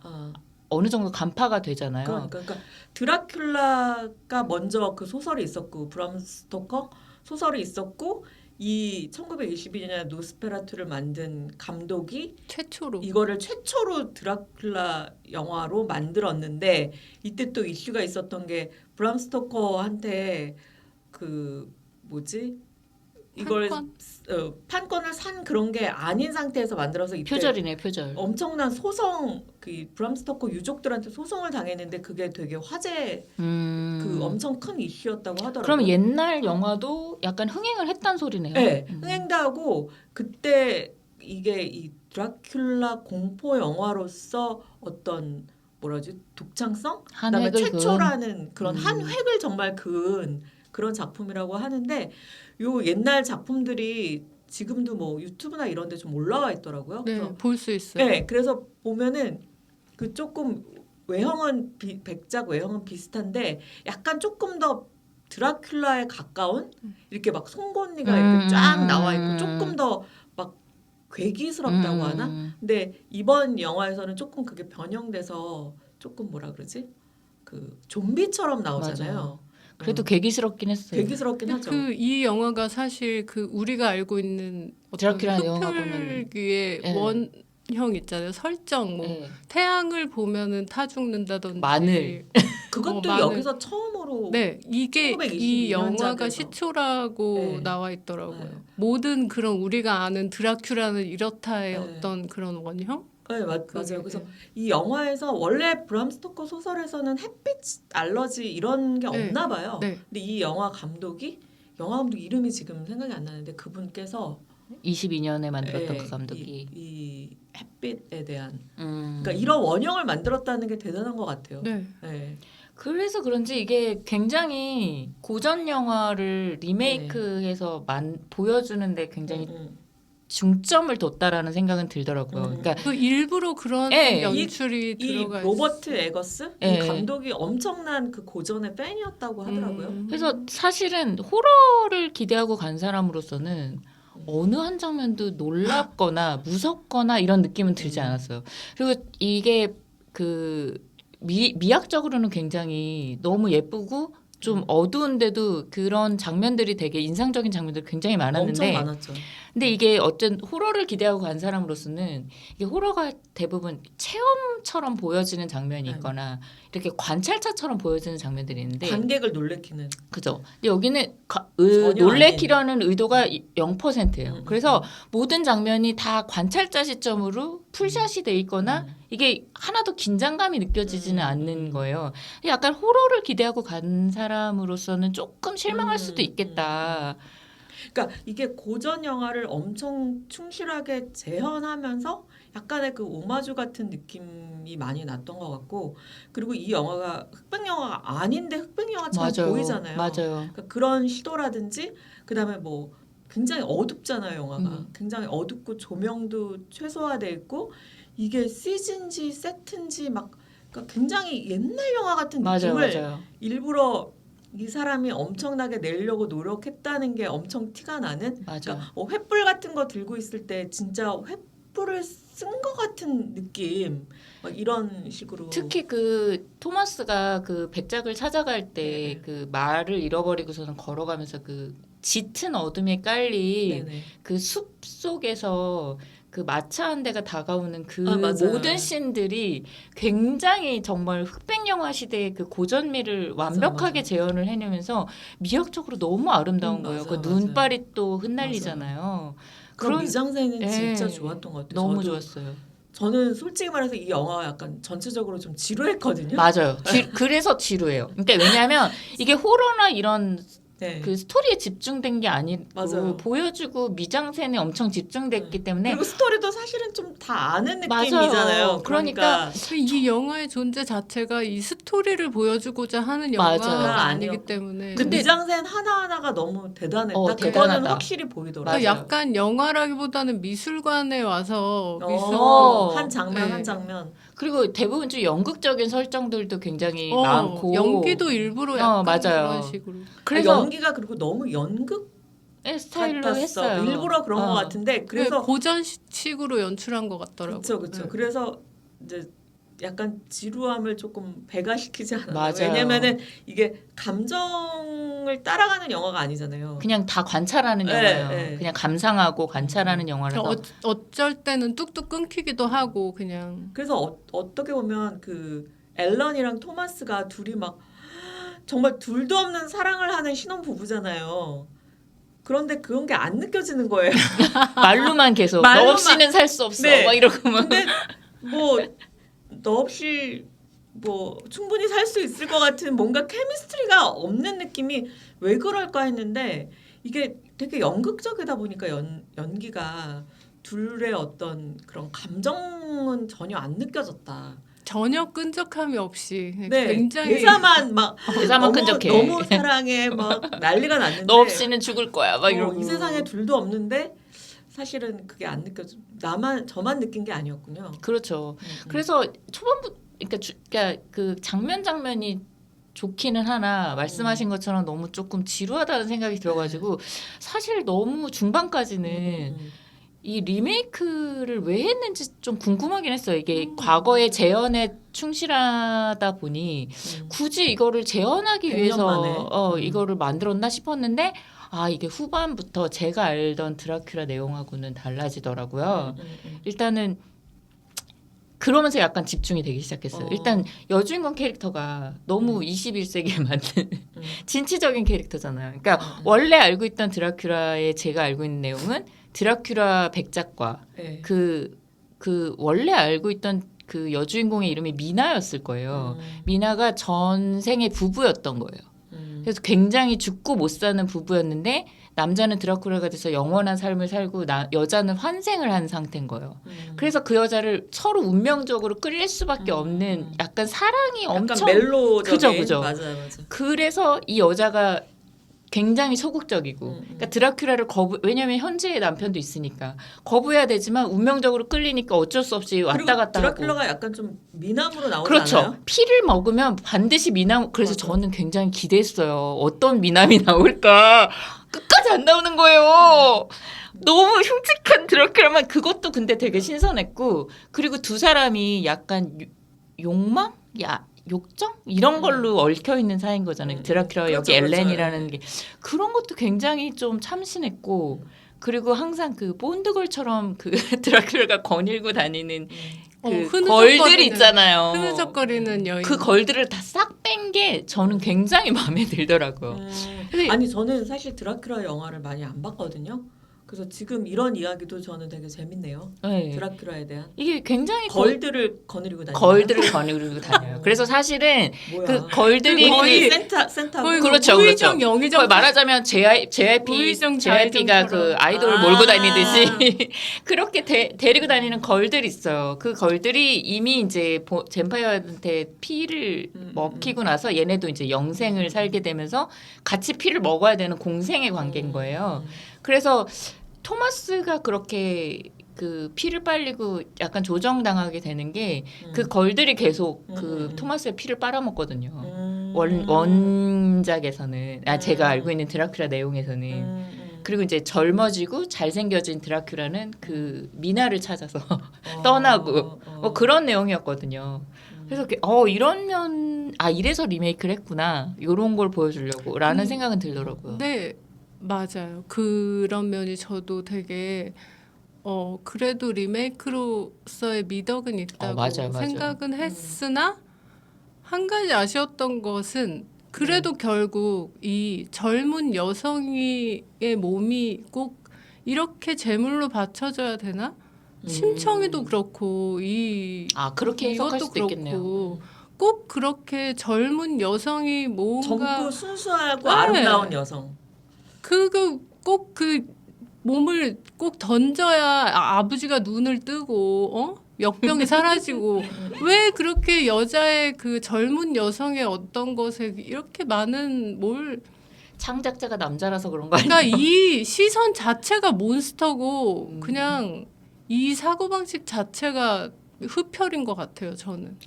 [SPEAKER 2] 어느 정도 간파가 되잖아요.
[SPEAKER 1] 그러니까 드라큘라가 먼저 그 소설이 있었고 브람 스토커 소설이 있었고 이 1922년에 노스페라투를 만든 감독이
[SPEAKER 3] 최초로.
[SPEAKER 1] 이거를 최초로 드라큘라 영화로 만들었는데 이때 또 이슈가 있었던 게 브람 스토커한테 그 이걸 판권을 산 그런 게 아닌 상태에서 만들어서 이때
[SPEAKER 2] 표절이네 표절.
[SPEAKER 1] 엄청난 소송 그 브람 스토커 유족들한테 소송을 당했는데 그게 되게 화제 그 엄청 큰 이슈였다고 하더라고요.
[SPEAKER 2] 그럼 옛날 영화도 약간 흥행을 했단 소리네요.
[SPEAKER 1] 네, 흥행도 하고 그때 이게 이 드라큘라 공포 영화로서 어떤 독창성, 그다음에
[SPEAKER 2] 한 획을
[SPEAKER 1] 최초라는 그런 한 획을 정말 그은 그런 작품이라고 하는데 요 옛날 작품들이 지금도 뭐 유튜브나 이런 데 좀 올라와 있더라고요.
[SPEAKER 3] 네,
[SPEAKER 1] 그래서
[SPEAKER 3] 볼 수 있어요.
[SPEAKER 1] 네, 그래서 보면은 그 조금 외형은 백작 외형은 비슷한데 약간 조금 더 드라큘라에 가까운 이렇게 막 송곳니가 이렇게 쫙 나와 있고 조금 더 막 괴기스럽다고 하나? 근데 이번 영화에서는 조금 그게 변형돼서 조금 뭐라 그러지? 그 좀비처럼 나오잖아요.
[SPEAKER 2] 그래도 괴기스럽긴 했어요.
[SPEAKER 1] 괴기스럽긴 하죠.
[SPEAKER 3] 이 영화가 사실 그 우리가 알고 있는
[SPEAKER 2] 드라큘라 영화 보면
[SPEAKER 3] 흡혈귀의
[SPEAKER 2] 네.
[SPEAKER 3] 원형 있잖아요. 설정 뭐
[SPEAKER 2] 네.
[SPEAKER 3] 태양을 보면은 타 죽는다든지
[SPEAKER 2] 마늘.
[SPEAKER 1] 그것도
[SPEAKER 3] 마늘.
[SPEAKER 1] 여기서 처음으로
[SPEAKER 3] 네, 이게
[SPEAKER 1] 1922
[SPEAKER 3] 이 영화가
[SPEAKER 1] 년작에서.
[SPEAKER 3] 시초라고
[SPEAKER 1] 네.
[SPEAKER 3] 나와 있더라고요.
[SPEAKER 1] 네.
[SPEAKER 3] 모든 그런 우리가 아는 드라큘라는 이렇다의
[SPEAKER 1] 네.
[SPEAKER 3] 어떤 그런 원형?
[SPEAKER 1] 네, 맞아요. 그래서 이 영화에서 원래 브람 스토커 소설에서는 햇빛 알러지 이런 게
[SPEAKER 3] 네.
[SPEAKER 1] 없나 봐요.
[SPEAKER 3] 네.
[SPEAKER 1] 근데 이 영화 감독 이름이 지금 생각이 안 나는데 그분께서
[SPEAKER 2] 22년에 만들었던
[SPEAKER 1] 예,
[SPEAKER 2] 그 감독이.
[SPEAKER 1] 이 햇빛에 대한
[SPEAKER 2] 음.
[SPEAKER 1] 그러니까 이런 원형을 만들었다는 게 대단한 것 같아요.
[SPEAKER 3] 네.
[SPEAKER 1] 네.
[SPEAKER 2] 그래서 그런지 이게 굉장히 고전 영화를 리메이크해서 보여주는데 굉장히 중점을 뒀다라는 생각은 들더라고요. 그러니까
[SPEAKER 3] 그 일부러 그런
[SPEAKER 2] 예,
[SPEAKER 3] 연출이
[SPEAKER 1] 이
[SPEAKER 3] 들어가
[SPEAKER 1] 로버트 에거스 이
[SPEAKER 2] 예.
[SPEAKER 1] 감독이 엄청난 그 고전의 팬이었다고 하더라고요.
[SPEAKER 2] 그래서 사실은 호러를 기대하고 간 사람으로서는 어느 한 장면도 놀랍거나 무섭거나 이런 느낌은 들지 않았어요. 그리고 이게 그 미학적으로는 굉장히 너무 예쁘고 좀 어두운데도 그런 장면들이 되게 인상적인 장면들이 굉장히 많았는데
[SPEAKER 1] 엄청 많았죠.
[SPEAKER 2] 근데 이게 어쨌든 호러를 기대하고 간 사람으로서는 이게 호러가 대부분 체험처럼 보여지는 장면이 있거나 이렇게 관찰차처럼 보여지는 장면들이 있는데
[SPEAKER 1] 관객을 놀래키는.
[SPEAKER 2] 그죠. 근데 여기는
[SPEAKER 1] 전혀
[SPEAKER 2] 놀래키려는 의도가 0%예요. 그래서 모든 장면이 다 관찰자 시점으로 풀샷이 돼 있거나 이게 하나도 긴장감이 느껴지지는 않는 거예요. 약간 호러를 기대하고 간 사람으로서는 조금 실망할 수도 있겠다.
[SPEAKER 1] 그러니까 이게 고전 영화를 엄청 충실하게 재현하면서 약간의 그 오마주 같은 느낌이 많이 났던 것 같고 그리고 이 영화가 흑백 영화가 아닌데 흑백 영화처럼
[SPEAKER 2] 맞아요.
[SPEAKER 1] 보이잖아요.
[SPEAKER 2] 맞아요.
[SPEAKER 1] 그러니까 그런 시도라든지 그다음에 뭐 굉장히 어둡잖아요 영화가. 굉장히 어둡고 조명도 최소화돼 있고 이게 CG인지 세트인지 막 그러니까 굉장히 옛날 영화 같은
[SPEAKER 2] 맞아요.
[SPEAKER 1] 느낌을
[SPEAKER 2] 맞아요.
[SPEAKER 1] 일부러 이 사람이 엄청나게 내려고 노력했다는 게 엄청 티가 나는.
[SPEAKER 2] 맞아요.
[SPEAKER 1] 그러니까 횃불 같은 거 들고 있을 때 진짜 횃불을 쓴 것 같은 느낌. 막 이런 식으로.
[SPEAKER 2] 특히 그 토마스가 그 백작을 찾아갈 때 그 말을 잃어버리고서는 걸어가면서 그 짙은 어둠에 깔린
[SPEAKER 1] 네네.
[SPEAKER 2] 그 숲 속에서 그 마차 한 대가 다가오는 그
[SPEAKER 1] 맞아요.
[SPEAKER 2] 모든 씬들이 굉장히 정말 흑백 영화 시대의 그 고전미를 완벽하게
[SPEAKER 1] 맞아.
[SPEAKER 2] 재현을 해내면서 미학적으로 너무 아름다운 거예요.
[SPEAKER 1] 맞아요,
[SPEAKER 2] 그 눈발이 또 흩날리잖아요.
[SPEAKER 1] 그런 미장센은
[SPEAKER 2] 예,
[SPEAKER 1] 진짜 좋았던 것 같아요.
[SPEAKER 2] 너무
[SPEAKER 1] 저도
[SPEAKER 2] 좋았어요.
[SPEAKER 1] 저는 솔직히 말해서 이 영화 약간 전체적으로 좀 지루했거든요.
[SPEAKER 2] 맞아요. 그래서 지루해요. 그러니까 왜냐하면 이게 호러나 이런
[SPEAKER 1] 네.
[SPEAKER 2] 그 스토리에 집중된 게 아니고
[SPEAKER 1] 맞아요.
[SPEAKER 2] 보여주고 미장센에 엄청 집중됐기 때문에
[SPEAKER 1] 그리고 스토리도 사실은 좀 다 아는
[SPEAKER 2] 맞아요.
[SPEAKER 1] 느낌이잖아요.
[SPEAKER 2] 그러니까
[SPEAKER 3] 이 영화의 존재 자체가 이 스토리를 보여주고자 하는 영화가
[SPEAKER 2] 맞아요.
[SPEAKER 3] 아니기
[SPEAKER 1] 아니요.
[SPEAKER 3] 때문에
[SPEAKER 1] 그 미장센 하나하나가 너무 대단했다. 그거는
[SPEAKER 2] 대단하다.
[SPEAKER 1] 확실히 보이더라고요.
[SPEAKER 2] 맞아요.
[SPEAKER 3] 약간 영화라기보다는 미술관에 와서
[SPEAKER 1] 한 장면
[SPEAKER 3] 네.
[SPEAKER 1] 한 장면.
[SPEAKER 2] 그리고 대부분 좀 연극적인 설정들도 굉장히 많고
[SPEAKER 3] 연기도 일부러 약간
[SPEAKER 2] 맞아요.
[SPEAKER 3] 그런 식으로.
[SPEAKER 2] 그래서
[SPEAKER 1] 연기가 그리고 너무 연극
[SPEAKER 2] 스타일로
[SPEAKER 1] 같았어.
[SPEAKER 2] 했어요.
[SPEAKER 1] 일부러 그런 것 같은데 그래서
[SPEAKER 3] 고전식으로 연출한 것 같더라고요.
[SPEAKER 1] 그렇죠.
[SPEAKER 3] 네.
[SPEAKER 1] 그래서 이제 약간 지루함을 조금 배가시키지 않았나.
[SPEAKER 2] 맞아요.
[SPEAKER 1] 왜냐면은 이게 감정을 따라가는 영화가 아니잖아요.
[SPEAKER 2] 그냥 다 관찰하는
[SPEAKER 1] 네,
[SPEAKER 2] 영화예요.
[SPEAKER 1] 네.
[SPEAKER 2] 그냥 감상하고 관찰하는 영화라서
[SPEAKER 3] 어쩔 때는 뚝뚝 끊기기도 하고 그냥.
[SPEAKER 1] 그래서 어떻게 보면 그 앨런이랑 토마스가 둘이 막 정말 둘도 없는 사랑을 하는 신혼 부부잖아요. 그런데 그런 게 안 느껴지는 거예요.
[SPEAKER 2] 말로만 계속
[SPEAKER 1] 말로만.
[SPEAKER 2] 너 없이는 살 수 없어.
[SPEAKER 1] 네.
[SPEAKER 2] 막 이러고 막.
[SPEAKER 1] 근데 뭐 너 없이 뭐 충분히 살 수 있을 것 같은 뭔가 케미스트리가 없는 느낌이 왜 그럴까 했는데 이게 되게 연극적이다 보니까 연기가 둘의 어떤 그런 감정은 전혀 안 느껴졌다.
[SPEAKER 3] 전혀 끈적함이 없이
[SPEAKER 1] 네,
[SPEAKER 3] 굉장히
[SPEAKER 1] 대사만 막
[SPEAKER 2] 대사만
[SPEAKER 1] 너무,
[SPEAKER 2] 끈적해.
[SPEAKER 1] 너무 사랑해 막 난리가 났는데
[SPEAKER 2] 너 없이는 죽을 거야. 막 이러고.
[SPEAKER 1] 이 세상에 둘도 없는데 사실은 그게 안 느껴져. 저만 느낀 게 아니었군요.
[SPEAKER 2] 그렇죠. 그래서 그러니까 그 장면이 좋기는 하나 말씀하신 것처럼 너무 조금 지루하다는 생각이 들어가지고 사실 너무 중반까지는 이 리메이크를 왜 했는지 좀 궁금하긴 했어요. 이게 과거의 재현에 충실하다 보니 굳이 이거를 재현하기
[SPEAKER 1] 100년
[SPEAKER 2] 위해서
[SPEAKER 1] 만에.
[SPEAKER 2] 이거를 만들었나 싶었는데 이게 후반부터 제가 알던 드라큘라 내용하고는 달라지더라고요. 일단은 그러면서 약간 집중이 되기 시작했어요. 일단 여주인공 캐릭터가 너무 21세기에 맞는 진취적인 캐릭터잖아요. 그러니까 원래 알고 있던 드라큘라의 제가 알고 있는 내용은 드라큘라 백작과
[SPEAKER 1] 네.
[SPEAKER 2] 그 원래 알고 있던 그 여주인공의 이름이 미나였을 거예요. 미나가 전생의 부부였던 거예요. 그래서 굉장히 죽고 못 사는 부부였는데 남자는 드라큘라가 돼서 영원한 삶을 살고 여자는 환생을 한 상태인 거예요. 그래서 그 여자를 서로 운명적으로 끌릴 수밖에 없는 약간 사랑이
[SPEAKER 1] 약간
[SPEAKER 2] 엄청
[SPEAKER 1] 멜로적인.
[SPEAKER 2] 그죠.
[SPEAKER 1] 맞아.
[SPEAKER 2] 그래서 이 여자가 굉장히 소극적이고 그러니까 드라큘라를 왜냐하면 현재의 남편도 있으니까 거부해야 되지만 운명적으로 끌리니까 어쩔 수 없이 왔다 갔다 하고
[SPEAKER 1] 드라큘라가 약간 좀 미남으로 나오지
[SPEAKER 2] 그렇죠.
[SPEAKER 1] 않아요?
[SPEAKER 2] 피를 먹으면 반드시 미남. 그래서
[SPEAKER 1] 맞아.
[SPEAKER 2] 저는 굉장히 기대했어요. 어떤 미남이 나올까. 끝까지 안 나오는 거예요. 너무 흉측한 드라큘라만 그것도 근데 되게 신선했고 그리고 두 사람이 약간 욕망? 욕정? 이런 걸로 얽혀 있는 사이인 거잖아요. 드라큘라 여기 엘렌이라는 게 그런 것도 굉장히 좀 참신했고 그리고 항상 그 본드걸처럼 그 드라큘라가 거닐고 다니는 그 걸들 있잖아요.
[SPEAKER 3] 흐느적거리는 여인.
[SPEAKER 2] 그 걸들을 다 싹 뺀 게 저는 굉장히 마음에 들더라고요.
[SPEAKER 1] 아니 저는 사실 드라큘라 영화를 많이 안 봤거든요. 그래서 지금 이런 이야기도 저는 되게 재밌네요.
[SPEAKER 2] 네.
[SPEAKER 1] 드라큘라에 대한
[SPEAKER 2] 이게 굉장히
[SPEAKER 1] 걸들을 거느리고 다니는
[SPEAKER 2] 걸들을 거느리고 다녀요. 그래서 사실은
[SPEAKER 1] 뭐야?
[SPEAKER 2] 그 걸들이
[SPEAKER 1] 거의
[SPEAKER 2] 그
[SPEAKER 1] 센터
[SPEAKER 3] 거의
[SPEAKER 2] 그렇죠,
[SPEAKER 3] 우의정
[SPEAKER 2] 그렇죠.
[SPEAKER 3] 영의정
[SPEAKER 2] 거의 말하자면
[SPEAKER 3] 우의정
[SPEAKER 2] JYP가 그
[SPEAKER 3] 자의정처럼.
[SPEAKER 2] 아이돌을 몰고 다니듯이 그렇게 데리고 다니는 걸들이 있어요. 그 걸들이 이미 이제 젠파이어한테 피를 먹히고 나서 얘네도 이제 영생을 살게 되면서 같이 피를 먹어야 되는 공생의 관계인 거예요. 그래서 토마스가 그렇게 그 피를 빨리고 약간 조정당하게 되는 게 그 걸들이 계속 그 토마스의 피를 빨아먹거든요. 원작에서는 제가 알고 있는 드라큘라 내용에서는 그리고 이제 젊어지고 잘생겨진 드라큘라는 그 미나를 찾아서 떠나고 뭐 그런 내용이었거든요. 그래서 이런 면 이래서 리메이크를 했구나 이런 걸 보여주려고라는 생각은 들더라고요.
[SPEAKER 3] 네, 맞아요. 그런 면이 저도 되게 그래도 리메이크로서의 미덕은 있다고
[SPEAKER 2] 맞아요.
[SPEAKER 3] 생각은 했으나 한 가지 아쉬웠던 것은 그래도 결국 이 젊은 여성의 몸이 꼭 이렇게 제물로 바쳐져야 되나? 심청이도 그렇고
[SPEAKER 2] 그렇게 해석할
[SPEAKER 3] 이것도
[SPEAKER 2] 수도 있겠네요.
[SPEAKER 3] 그렇고 꼭 그렇게 젊은 여성이 뭔가
[SPEAKER 1] 젊고 순수하고
[SPEAKER 3] 네.
[SPEAKER 1] 아름다운 여성.
[SPEAKER 3] 꼭 그 몸을 꼭 던져야 아버지가 눈을 뜨고 역병이 사라지고 왜 그렇게 여자의 그 젊은 여성의 어떤 것에 이렇게 많은
[SPEAKER 2] 창작자가 남자라서 그런 거 아니에요?
[SPEAKER 3] 그러니까 이 시선 자체가 몬스터고 그냥 이 사고방식 자체가 흡혈인 것 같아요, 저는.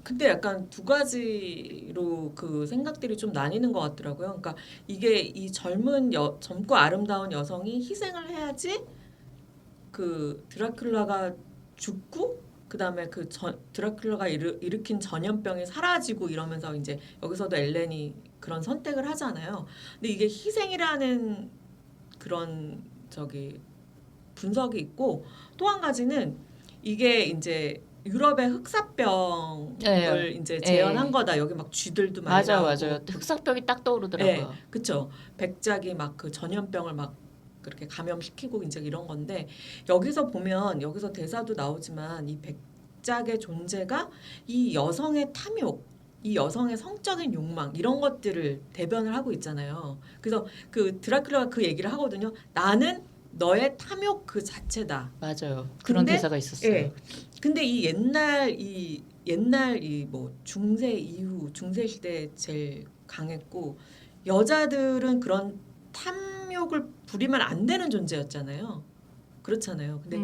[SPEAKER 1] 근데 약간 두 가지로 그 생각들이 좀 나뉘는 것 같더라고요. 그러니까 이게 이 젊고 아름다운 여성이 희생을 해야지 그 드라큘라가 죽고 그다음에 그 드라큘라가 일으킨 전염병이 사라지고 이러면서 이제 여기서도 엘렌이 그런 선택을 하잖아요. 근데 이게 희생이라는 그런 분석이 있고 또 한 가지는 이게 이제 유럽의 흑사병을 이제 재현한 거다. 여기 막 쥐들도 많이 나오고.
[SPEAKER 2] 맞아요. 흑사병이 딱 떠오르더라고요.
[SPEAKER 1] 네, 그렇죠. 백작이 막 그 전염병을 막 그렇게 감염시키고 이제 이런 건데 여기서 보면 여기서 대사도 나오지만 이 백작의 존재가 이 여성의 탐욕, 이 여성의 성적인 욕망 이런 것들을 대변을 하고 있잖아요. 그래서 그 드라큘라가 그 얘기를 하거든요. 나는 너의 탐욕 그 자체다.
[SPEAKER 2] 맞아요. 그런 대사가 있었어요.
[SPEAKER 1] 예. 근데 이 옛날 이 뭐 중세 이후 중세 시대에 제일 강했고 여자들은 그런 탐욕을 부리면 안 되는 존재였잖아요. 그렇잖아요. 근데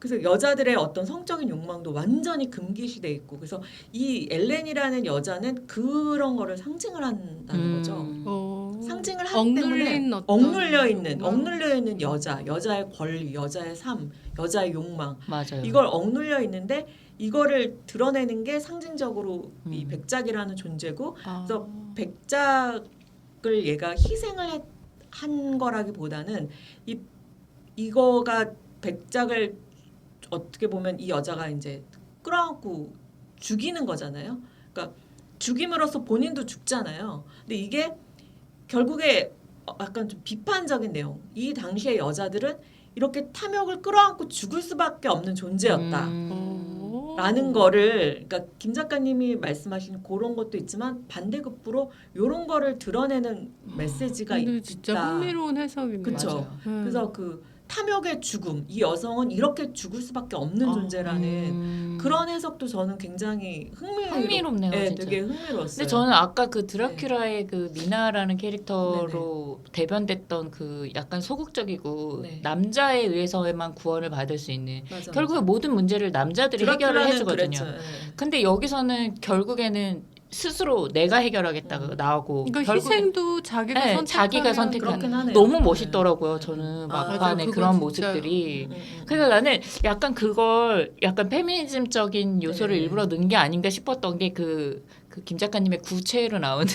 [SPEAKER 1] 그래서 여자들의 어떤 성적인 욕망도 완전히 금기시돼 있고 그래서 이 엘렌이라는 여자는 그런 거를 상징을 한다는 거죠. 상징을 하기 때문에 억눌려 있는 여자의 권리, 여자의 삶, 여자의 욕망
[SPEAKER 2] 맞아요.
[SPEAKER 1] 이걸 억눌려 있는데 이거를 드러내는 게 상징적으로 이 백작이라는 존재고 그래서 백작을 얘가 희생을 한 거라기보다는 이거가 백작을 어떻게 보면 이 여자가 이제 끌어안고 죽이는 거잖아요. 그러니까 죽임으로써 본인도 죽잖아요. 근데 이게 결국에 약간 좀 비판적인 내용. 이 당시의 여자들은 이렇게 탐욕을 끌어안고 죽을 수밖에 없는 존재였다. 라는 거를 그러니까 김 작가님이 말씀하신 그런 것도 있지만 반대급부로 이런 거를 드러내는 메시지가
[SPEAKER 3] 근데
[SPEAKER 1] 있다.
[SPEAKER 3] 진짜 흥미로운 해석입니다.
[SPEAKER 1] 그렇죠. 그래서 그 탐욕의 죽음, 이 여성은 이렇게 죽을 수밖에 없는 존재라는 그런 해석도 저는 굉장히
[SPEAKER 2] 흥미롭네요.
[SPEAKER 1] 네,
[SPEAKER 2] 진짜.
[SPEAKER 1] 되게 흥미로웠어요.
[SPEAKER 2] 근데 저는 아까 그 드라큘라의 그 미나라는 캐릭터로 대변됐던 그 약간 소극적이고
[SPEAKER 1] 네.
[SPEAKER 2] 남자에 의해서만 구원을 받을 수 있는
[SPEAKER 1] 맞아,
[SPEAKER 2] 결국에 모든 문제를 남자들이 해결을
[SPEAKER 1] 드라큘라는
[SPEAKER 2] 해주거든요.
[SPEAKER 1] 그랬죠. 네.
[SPEAKER 2] 근데 여기서는 결국에는 스스로 내가 해결하겠다가 나오고
[SPEAKER 3] 그러니까 희생도 자기가
[SPEAKER 2] 네,
[SPEAKER 3] 선택하는
[SPEAKER 2] 자기가 선택한
[SPEAKER 1] 그렇긴 하네요.
[SPEAKER 2] 너무 멋있더라고요.
[SPEAKER 1] 네.
[SPEAKER 2] 저는
[SPEAKER 1] 아,
[SPEAKER 2] 막판에
[SPEAKER 3] 맞아요.
[SPEAKER 2] 그런
[SPEAKER 3] 그건 진짜.
[SPEAKER 2] 모습들이. 그래서 나는 약간 그걸 약간 페미니즘적인 요소를
[SPEAKER 1] 네.
[SPEAKER 2] 일부러 넣은 게 아닌가 싶었던 게 그 김 작가님의 구체로 나오는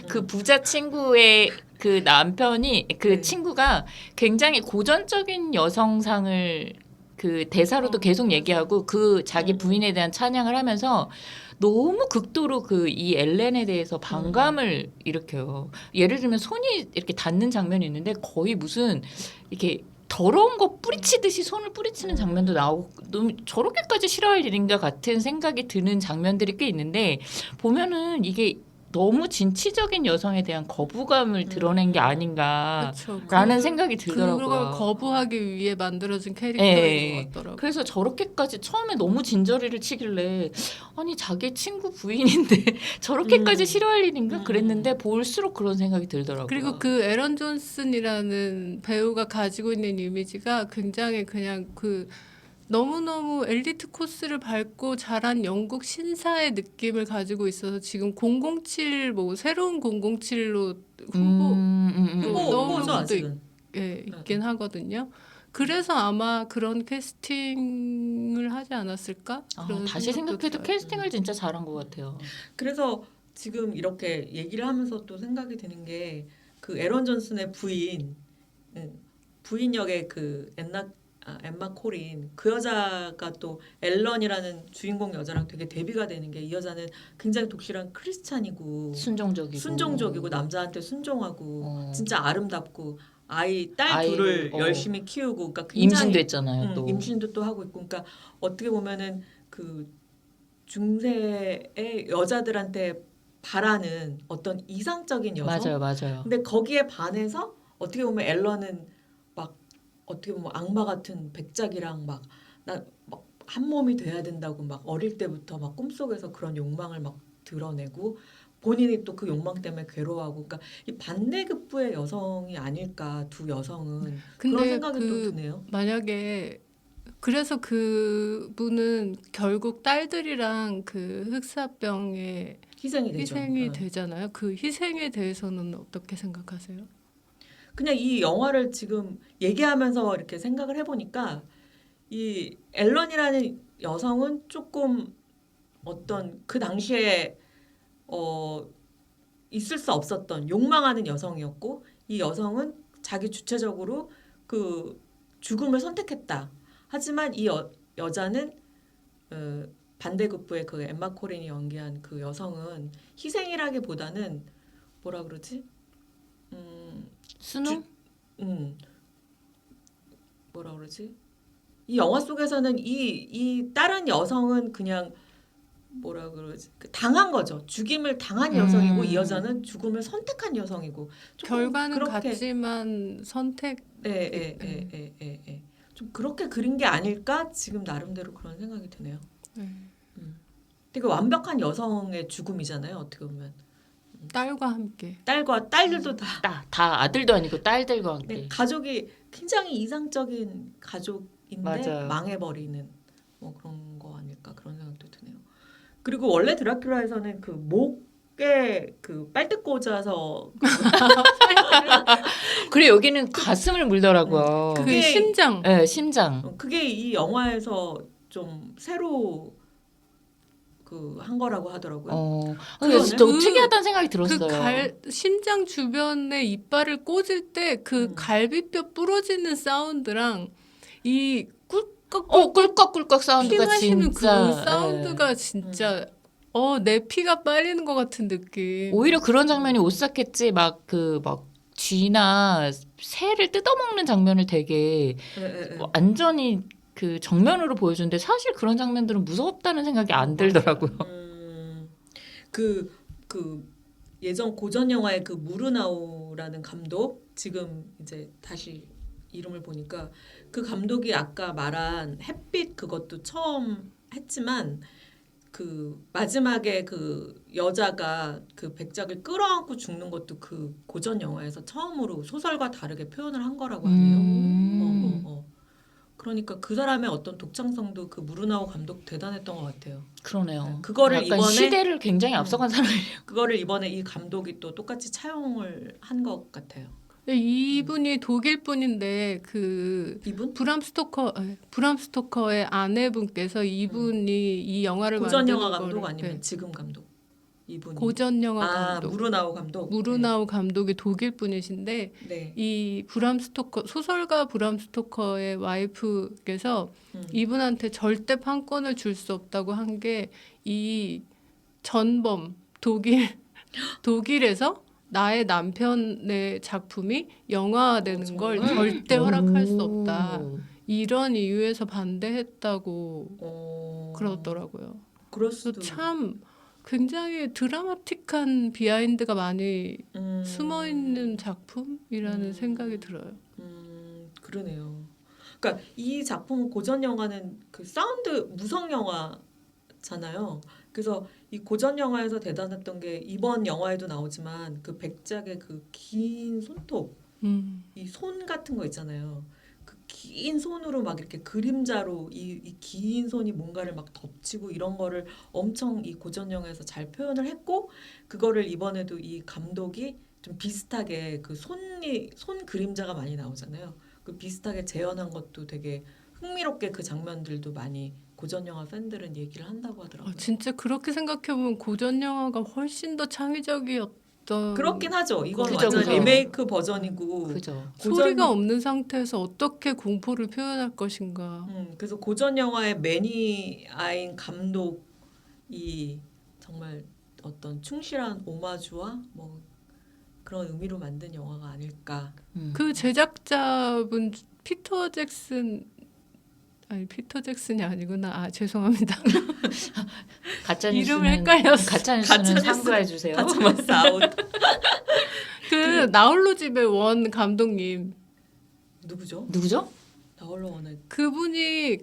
[SPEAKER 2] 그 부자 친구의 그 남편이 그
[SPEAKER 1] 네.
[SPEAKER 2] 친구가 굉장히 고전적인 여성상을 그 대사로도 계속 얘기하고 그 자기 부인에 대한 찬양을 하면서 너무 극도로 그 이 엘렌에 대해서 반감을 일으켜요. 예를 들면 손이 이렇게 닿는 장면이 있는데 거의 무슨 이렇게 더러운 거 뿌리치듯이 손을 뿌리치는 장면도 나오고 너무 저렇게까지 싫어할 일인가 같은 생각이 드는 장면들이 꽤 있는데 보면은 이게 너무 진취적인 여성에 대한 거부감을 드러낸 게 아닌가라는
[SPEAKER 3] 그렇죠.
[SPEAKER 2] 생각이 들더라고요.
[SPEAKER 3] 그걸 거부하기 위해 만들어진 캐릭터인
[SPEAKER 2] 네.
[SPEAKER 3] 것 같더라고요.
[SPEAKER 2] 그래서 저렇게까지 처음에 너무 진저리를 치길래 아니 자기 친구 부인인데 저렇게까지 싫어할 일인가 그랬는데 볼수록 그런 생각이 들더라고요.
[SPEAKER 3] 그리고 그 에런 존슨이라는 배우가 가지고 있는 이미지가 굉장히 그냥 그 너무너무 엘리트 코스를 밟고 자란 영국 신사의 느낌을 가지고 있어서 지금 007 뭐 새로운 007로
[SPEAKER 1] 후보죠 아직은.
[SPEAKER 3] 있긴 하거든요. 그래서 아마 그런 캐스팅을 하지 않았을까? 그런
[SPEAKER 2] 다시
[SPEAKER 3] 생각도
[SPEAKER 2] 생각해도
[SPEAKER 3] 들어요.
[SPEAKER 2] 캐스팅을 진짜 잘한 것 같아요.
[SPEAKER 1] 그래서 지금 이렇게 얘기를 하면서 또 생각이 드는 게 그 에런 존슨의 부인 역의 그 엠마 콜인 그 여자가 또 앨런이라는 주인공 여자랑 되게 대비가 되는 게 이 여자는 굉장히 독실한 크리스찬이고 순종적이고 남자한테 순종하고 진짜 아름답고 딸 둘을 열심히 키우고 그러니까 굉장히
[SPEAKER 2] 임신도 했잖아요. 또
[SPEAKER 1] 임신도 또 하고 있고 그러니까 어떻게 보면은 그 중세의 여자들한테 바라는 어떤 이상적인 여성
[SPEAKER 2] 맞아요.
[SPEAKER 1] 근데 거기에 반해서 어떻게 보면 앨런은 막 어떻게 보면 악마 같은 백작이랑 막 한 몸이 돼야 된다고 막 어릴 때부터 막 꿈속에서 그런 욕망을 막 드러내고 본인이 또 그 욕망 때문에 괴로워하고 그러니까 이 반대급부의 여성이 아닐까 두 여성은 그런 생각이 또 드네요.
[SPEAKER 3] 만약에 그래서 그분은 결국 딸들이랑 그 흑사병에
[SPEAKER 1] 희생이
[SPEAKER 3] 되잖아요. 그 희생에 대해서는 어떻게 생각하세요?
[SPEAKER 1] 그냥 이 영화를 지금 얘기하면서 이렇게 생각을 해보니까 이 앨런이라는 여성은 조금 어떤 그 당시에 있을 수 없었던 욕망하는 여성이었고 이 여성은 자기 주체적으로 그 죽음을 선택했다. 하지만 이 여자는 반대급부의 그 엠마 코린이 연기한 그 여성은 희생이라기보다는 뭐라 그러지?
[SPEAKER 2] 순우?
[SPEAKER 1] 뭐라 그러지? 이 영화 속에서는 이 다른 여성은 그냥 뭐라 그러지? 당한 거죠. 죽임을 당한 여성이고 이 여자는 죽음을 선택한 여성이고
[SPEAKER 3] 결과는 같지만 선택.
[SPEAKER 1] 좀 그렇게 그린 게 아닐까? 지금 나름대로 그런 생각이 드네요. 되게 완벽한 여성의 죽음이잖아요. 어떻게 보면
[SPEAKER 3] 딸과 함께.
[SPEAKER 1] 딸들도 다
[SPEAKER 2] 아들도 아니고 딸들과 함께.
[SPEAKER 1] 가족이 굉장히 이상적인 가족
[SPEAKER 2] 맞아요.
[SPEAKER 1] 망해버리는 뭐 그런 거 아닐까 그런 생각도 드네요. 그리고 원래 드라큘라에서는 그 목에 그 빨대 꽂아서
[SPEAKER 2] 그리고 여기는 가슴을 물더라고요.
[SPEAKER 3] 그
[SPEAKER 1] 그게-
[SPEAKER 3] 심장.
[SPEAKER 2] 네, 심장.
[SPEAKER 1] 그게 이 영화에서 좀 새로 그 한 거라고 하더라고요.
[SPEAKER 2] 근데
[SPEAKER 3] 그거는
[SPEAKER 2] 좀
[SPEAKER 3] 그-
[SPEAKER 2] 특이하다는 생각이 들었어요.
[SPEAKER 3] 심장 주변에 이빨을 꽂을 때 그 갈비뼈 부러지는 사운드랑 이 꿀꺽
[SPEAKER 2] 꿀꺽꿀꺽 사운드가
[SPEAKER 3] 피 마시는
[SPEAKER 2] 진짜.
[SPEAKER 3] 그 사운드가 진짜 내 피가 빨리는 것 같은 느낌.
[SPEAKER 2] 오히려 그런 장면이 오싹했지 막 쥐나 새를 뜯어먹는 장면을 되게 완전히 그 정면으로 보여주는데 사실 그런 장면들은 무섭다는 생각이 안 들더라고요.
[SPEAKER 1] 그 예전 고전 영화의 그 무르나우라는 감독 지금 이제 다시 이름을 보니까 그 감독이 아까 말한 햇빛 그것도 처음 했지만 그 마지막에 그 여자가 그 백작을 끌어안고 죽는 것도 그 고전 영화에서 처음으로 소설과 다르게 표현을 한 거라고 하네요. 그러니까 그 사람의 어떤 독창성도 그 무르나우 감독 대단했던 것 같아요.
[SPEAKER 2] 그러네요.
[SPEAKER 1] 그거를
[SPEAKER 2] 약간
[SPEAKER 1] 이번에
[SPEAKER 2] 시대를 굉장히 앞서간 사람이에요.
[SPEAKER 1] 그거를 이번에 이 감독이 또 똑같이 차용을 한 것 같아요.
[SPEAKER 3] 이분이 독일 분인데 그
[SPEAKER 1] 이분?
[SPEAKER 3] 브람 스토커의 아내분께서 이분이 이 영화를
[SPEAKER 1] 고전
[SPEAKER 3] 만드는
[SPEAKER 1] 영화 감독
[SPEAKER 3] 거를-
[SPEAKER 1] 아니면
[SPEAKER 3] 네.
[SPEAKER 1] 지금 감독? 이분이
[SPEAKER 3] 고전 영화 감독
[SPEAKER 1] 무르나우 감독.
[SPEAKER 3] 무르나우 감독이 독일 분이신데
[SPEAKER 1] 네.
[SPEAKER 3] 이 브람 스토커 소설가 브람 스토커의 와이프께서 이분한테 절대 판권을 줄 수 없다고 한 게 이 전범 독일에서 나의 남편의 작품이 영화화되는 걸
[SPEAKER 1] 정말?
[SPEAKER 3] 절대 허락할 수
[SPEAKER 2] 오.
[SPEAKER 3] 없다. 이런 이유에서 반대했다고
[SPEAKER 1] 어,
[SPEAKER 3] 그러더라고요.
[SPEAKER 1] 그럴
[SPEAKER 3] 그래서
[SPEAKER 1] 수도.
[SPEAKER 3] 참 굉장히 드라마틱한 비하인드가 많이 숨어 있는 작품이라는 생각이 들어요.
[SPEAKER 1] 그러네요. 그러니까 이 작품 고전 영화는 그 사운드 무성 영화잖아요. 그래서 이 고전 영화에서 대단했던 게 이번 영화에도 나오지만 그 백작의 그 긴 손톱, 이 손 같은 거 있잖아요. 그 긴 손으로 막 이렇게 그림자로 이 긴 손이 뭔가를 막 덮치고 이런 거를 엄청 이 고전 영화에서 잘 표현을 했고 그거를 이번에도 이 감독이 좀 비슷하게 그 손 그림자가 많이 나오잖아요. 그 비슷하게 재현한 것도 되게 흥미롭게 그 장면들도 많이 고전 영화 팬들은 얘기를 한다고 하더라고요.
[SPEAKER 3] 진짜 그렇게 생각해보면 고전 영화가 훨씬 더 창의적이었던
[SPEAKER 1] 그렇긴 하죠. 이건
[SPEAKER 2] 그죠,
[SPEAKER 1] 완전
[SPEAKER 2] 그죠.
[SPEAKER 1] 리메이크 버전이고
[SPEAKER 2] 그죠.
[SPEAKER 3] 소리가 없는 상태에서 어떻게 공포를 표현할 것인가.
[SPEAKER 1] 그래서 고전 영화의 매니아인 감독이 정말 어떤 충실한 오마주와 뭐 그런 의미로 만든 영화가 아닐까.
[SPEAKER 3] 그 제작자분 피터 잭슨이 아니구나. 죄송합니다.
[SPEAKER 2] 가짜
[SPEAKER 3] 이름을
[SPEAKER 2] 뉴스는
[SPEAKER 3] 헷갈렸어.
[SPEAKER 2] 가짜 뉴스는 상부해 주세요.
[SPEAKER 1] 가짜뉴스 아웃.
[SPEAKER 3] 그 나홀로 집의 원 감독님
[SPEAKER 1] 누구죠?
[SPEAKER 2] 누구죠?
[SPEAKER 1] 나홀로 원의
[SPEAKER 3] 그분이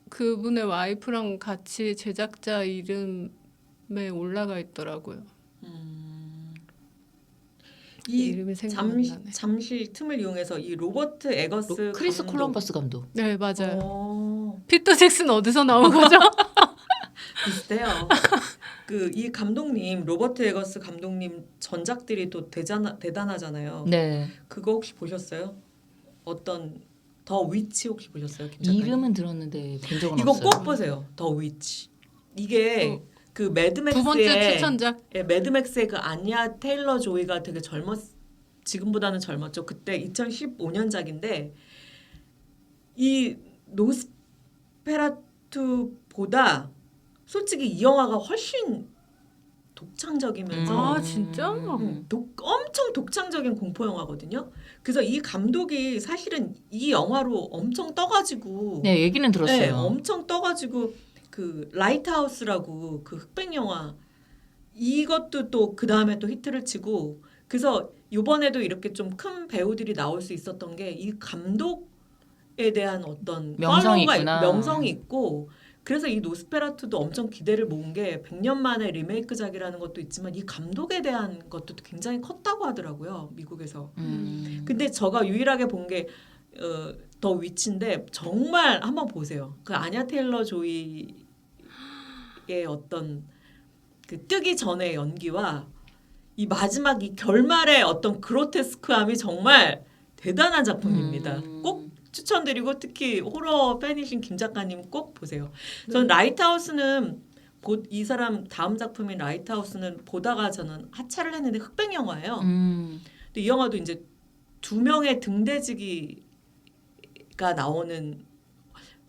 [SPEAKER 3] 그분의 와이프랑 같이 제작자 이름에 올라가 있더라고요.
[SPEAKER 1] 이
[SPEAKER 3] 이름이 생각이 안 나네.
[SPEAKER 1] 잠시 틈을 이용해서 이 로버트 에거스
[SPEAKER 2] 크리스
[SPEAKER 1] 감독.
[SPEAKER 2] 콜럼버스 감독.
[SPEAKER 3] 네 맞아요.
[SPEAKER 1] 어,
[SPEAKER 3] 피터 잭슨 어디서 나온 거죠?
[SPEAKER 1] 비슷해요. 그 이 감독님 로버트 에거스 감독님 전작들이 또 대단하잖아요.
[SPEAKER 2] 네.
[SPEAKER 1] 그거 혹시 보셨어요? 어떤 더 위치 혹시 보셨어요? 김 작가님?
[SPEAKER 2] 이름은 들었는데 본 적은
[SPEAKER 1] 이거
[SPEAKER 2] 없어요.
[SPEAKER 1] 꼭 보세요. 더 위치. 이게 그
[SPEAKER 3] 두 번째
[SPEAKER 1] 매드맥스의
[SPEAKER 3] 추천작.
[SPEAKER 1] 매드맥스의 그 아냐 테일러 조이가 되게 지금보다는 젊었죠. 그때 2015년작인데 이 노스페라투보다 솔직히 이 영화가 훨씬 독창적이면서
[SPEAKER 3] 진짜?
[SPEAKER 1] 엄청 독창적인 공포 영화거든요. 그래서 이 감독이 사실은 이 영화로 엄청 떠가지고
[SPEAKER 2] 네, 얘기는 들었어요.
[SPEAKER 1] 네, 엄청 떠가지고 그 라이트하우스라고 그 흑백 영화 이것도 또 그 다음에 또 히트를 치고 그래서 이번에도 이렇게 좀 큰 배우들이 나올 수 있었던 게 이 감독에 대한 어떤
[SPEAKER 2] 명성이
[SPEAKER 1] 팔로우가
[SPEAKER 2] 있구나.
[SPEAKER 1] 명성이 있고 그래서 이 노스페라투도 엄청 기대를 모은 게 100년 만에 리메이크작이라는 것도 있지만 이 감독에 대한 것도 굉장히 컸다고 하더라고요 미국에서. 근데 제가 유일하게 본 게 더 위치인데 정말 한번 보세요. 그 아냐 테일러 조이의 어떤 그 뜨기 전의 연기와 이 마지막 이 결말의 어떤 그로테스크함이 정말 대단한 작품입니다. 꼭 추천드리고 특히 호러 팬이신 김 작가님 꼭 보세요. 저는 라이트하우스는 이 사람 다음 작품인 라이트하우스는 보다가 저는 하차를 했는데 흑백 영화예요. 근데 이 영화도 이제 두 명의 등대지기가 나오는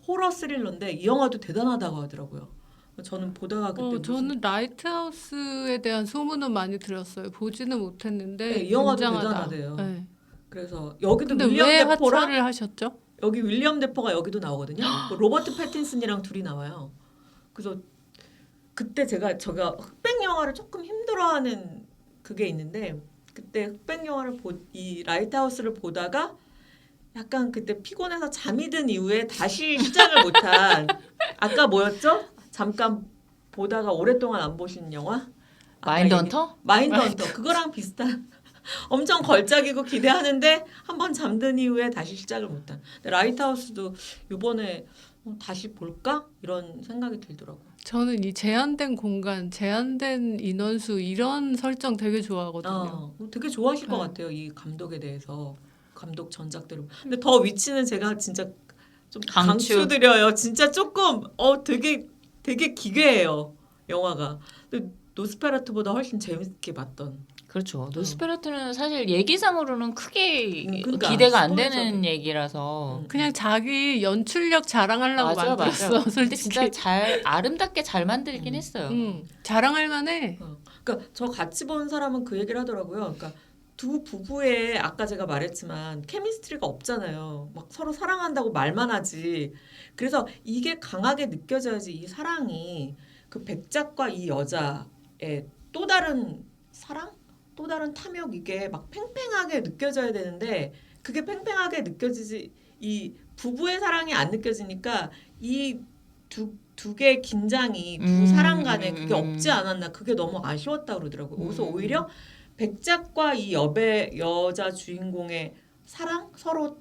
[SPEAKER 1] 호러 스릴러인데 이 영화도 대단하다고 하더라고요. 저는 보다가 그때
[SPEAKER 3] 저는 라이트하우스에 대한 소문은 많이 들었어요. 보지는 못했는데
[SPEAKER 1] 네, 이 영화도
[SPEAKER 3] 굉장하다.
[SPEAKER 1] 대단하대요.
[SPEAKER 3] 네.
[SPEAKER 1] 그래서 여기도
[SPEAKER 3] 근데
[SPEAKER 1] 윌리엄
[SPEAKER 3] 왜
[SPEAKER 1] 데포랑
[SPEAKER 3] 하차를 하셨죠?
[SPEAKER 1] 여기 윌리엄 데포가 여기도 나오거든요. 로버트 패틴슨이랑 둘이 나와요. 그래서 그때 제가 흑백 영화를 조금 힘들어하는 그게 있는데 그때 흑백 영화를 이 라이트하우스를 보다가 약간 그때 피곤해서 잠이 든 이후에 다시 시작을 못한 아까 뭐였죠? 잠깐 보다가 오랫동안 안 보신 영화?
[SPEAKER 2] 마인드헌터?
[SPEAKER 1] 마인드헌터. 그거랑 비슷한 엄청 걸작이고 기대하는데 한번 잠든 이후에 다시 시작을 못한. 근데 라이트하우스도 이번에 다시 볼까? 이런 생각이 들더라고요.
[SPEAKER 3] 저는 이 제한된 공간, 제한된 인원수 이런 설정 되게 좋아하거든요.
[SPEAKER 1] 되게 좋아하실 것 같아요. 이 감독에 대해서. 감독 전작대로. 근데 더 위치는 제가 진짜 좀 강추드려요. 진짜 조금 되게 기괴해요. 영화가. 근데 노스페라투보다 훨씬 재밌게 봤던.
[SPEAKER 2] 그렇죠. 노스페라투는 사실 얘기상으로는 크게
[SPEAKER 1] 그러니까,
[SPEAKER 2] 기대가 안
[SPEAKER 1] 스토리적으로.
[SPEAKER 2] 되는 얘기라서
[SPEAKER 3] 그냥 자기 연출력 자랑하려고 만들었어.
[SPEAKER 2] 근데
[SPEAKER 3] 솔직히.
[SPEAKER 2] 진짜 아름답게 잘 만들긴 했어요.
[SPEAKER 3] 자랑할 만해.
[SPEAKER 1] 그러니까 저 같이 본 사람은 그 얘기를 하더라고요. 그러니까 두 부부의 아까 제가 말했지만 케미스트리가 없잖아요. 막 서로 사랑한다고 말만 하지. 그래서 이게 강하게 느껴져야지 이 사랑이 그 백작과 이 여자의 또 다른 사랑? 또 다른 탐욕 이게 막 팽팽하게 느껴져야 되는데 그게 팽팽하게 느껴지지 이 부부의 사랑이 안 느껴지니까 이 두 개의 긴장이 두 사람 간에 그게 없지 않았나 그게 너무 아쉬웠다 그러더라고요. 그래서 오히려 백작과 이 여자 주인공의 사랑 서로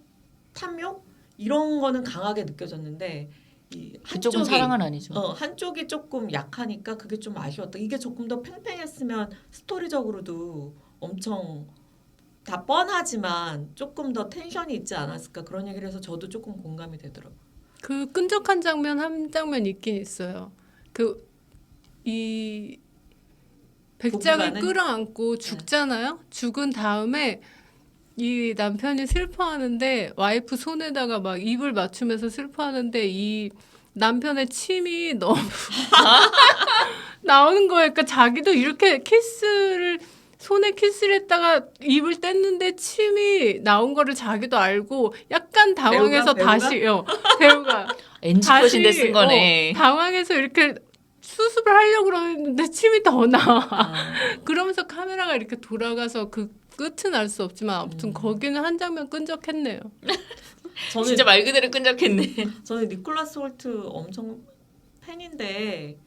[SPEAKER 1] 탐욕 이런 거는 강하게 느껴졌는데 이
[SPEAKER 2] 그쪽은 사랑은 아니죠.
[SPEAKER 1] 한쪽이 조금 약하니까 그게 좀 아쉬웠다. 이게 조금 더 팽팽했으면 스토리적으로도 엄청 다 뻔하지만 조금 더 텐션이 있지 않았을까 그런 얘기를 해서 저도 조금 공감이 되더라고요.
[SPEAKER 3] 그 끈적한 장면 한 장면 있긴 있어요. 이 백작을 끌어안고 죽잖아요. 죽은 다음에 이 남편이 슬퍼하는데 와이프 손에다가 막 입을 맞추면서 슬퍼하는데 이 남편의 침이 너무 나오는 거예요. 그러니까 자기도 이렇게 손에 키스를 했다가 입을 뗐는데 침이 나온 거를 자기도 알고 약간 당황해서 배우가
[SPEAKER 2] 엔지컷인데 쓴 거네.
[SPEAKER 3] 당황해서 이렇게 수습을 하려고 그러는데 침이 더 나와. 그러면서 카메라가 이렇게 돌아가서 그 끝은 알 수 없지만 아무튼 거기는 한 장면 끈적했네요.
[SPEAKER 2] 저는 진짜 말 그대로 끈적했네.
[SPEAKER 1] 저는 니콜라스 홀트 엄청 팬인데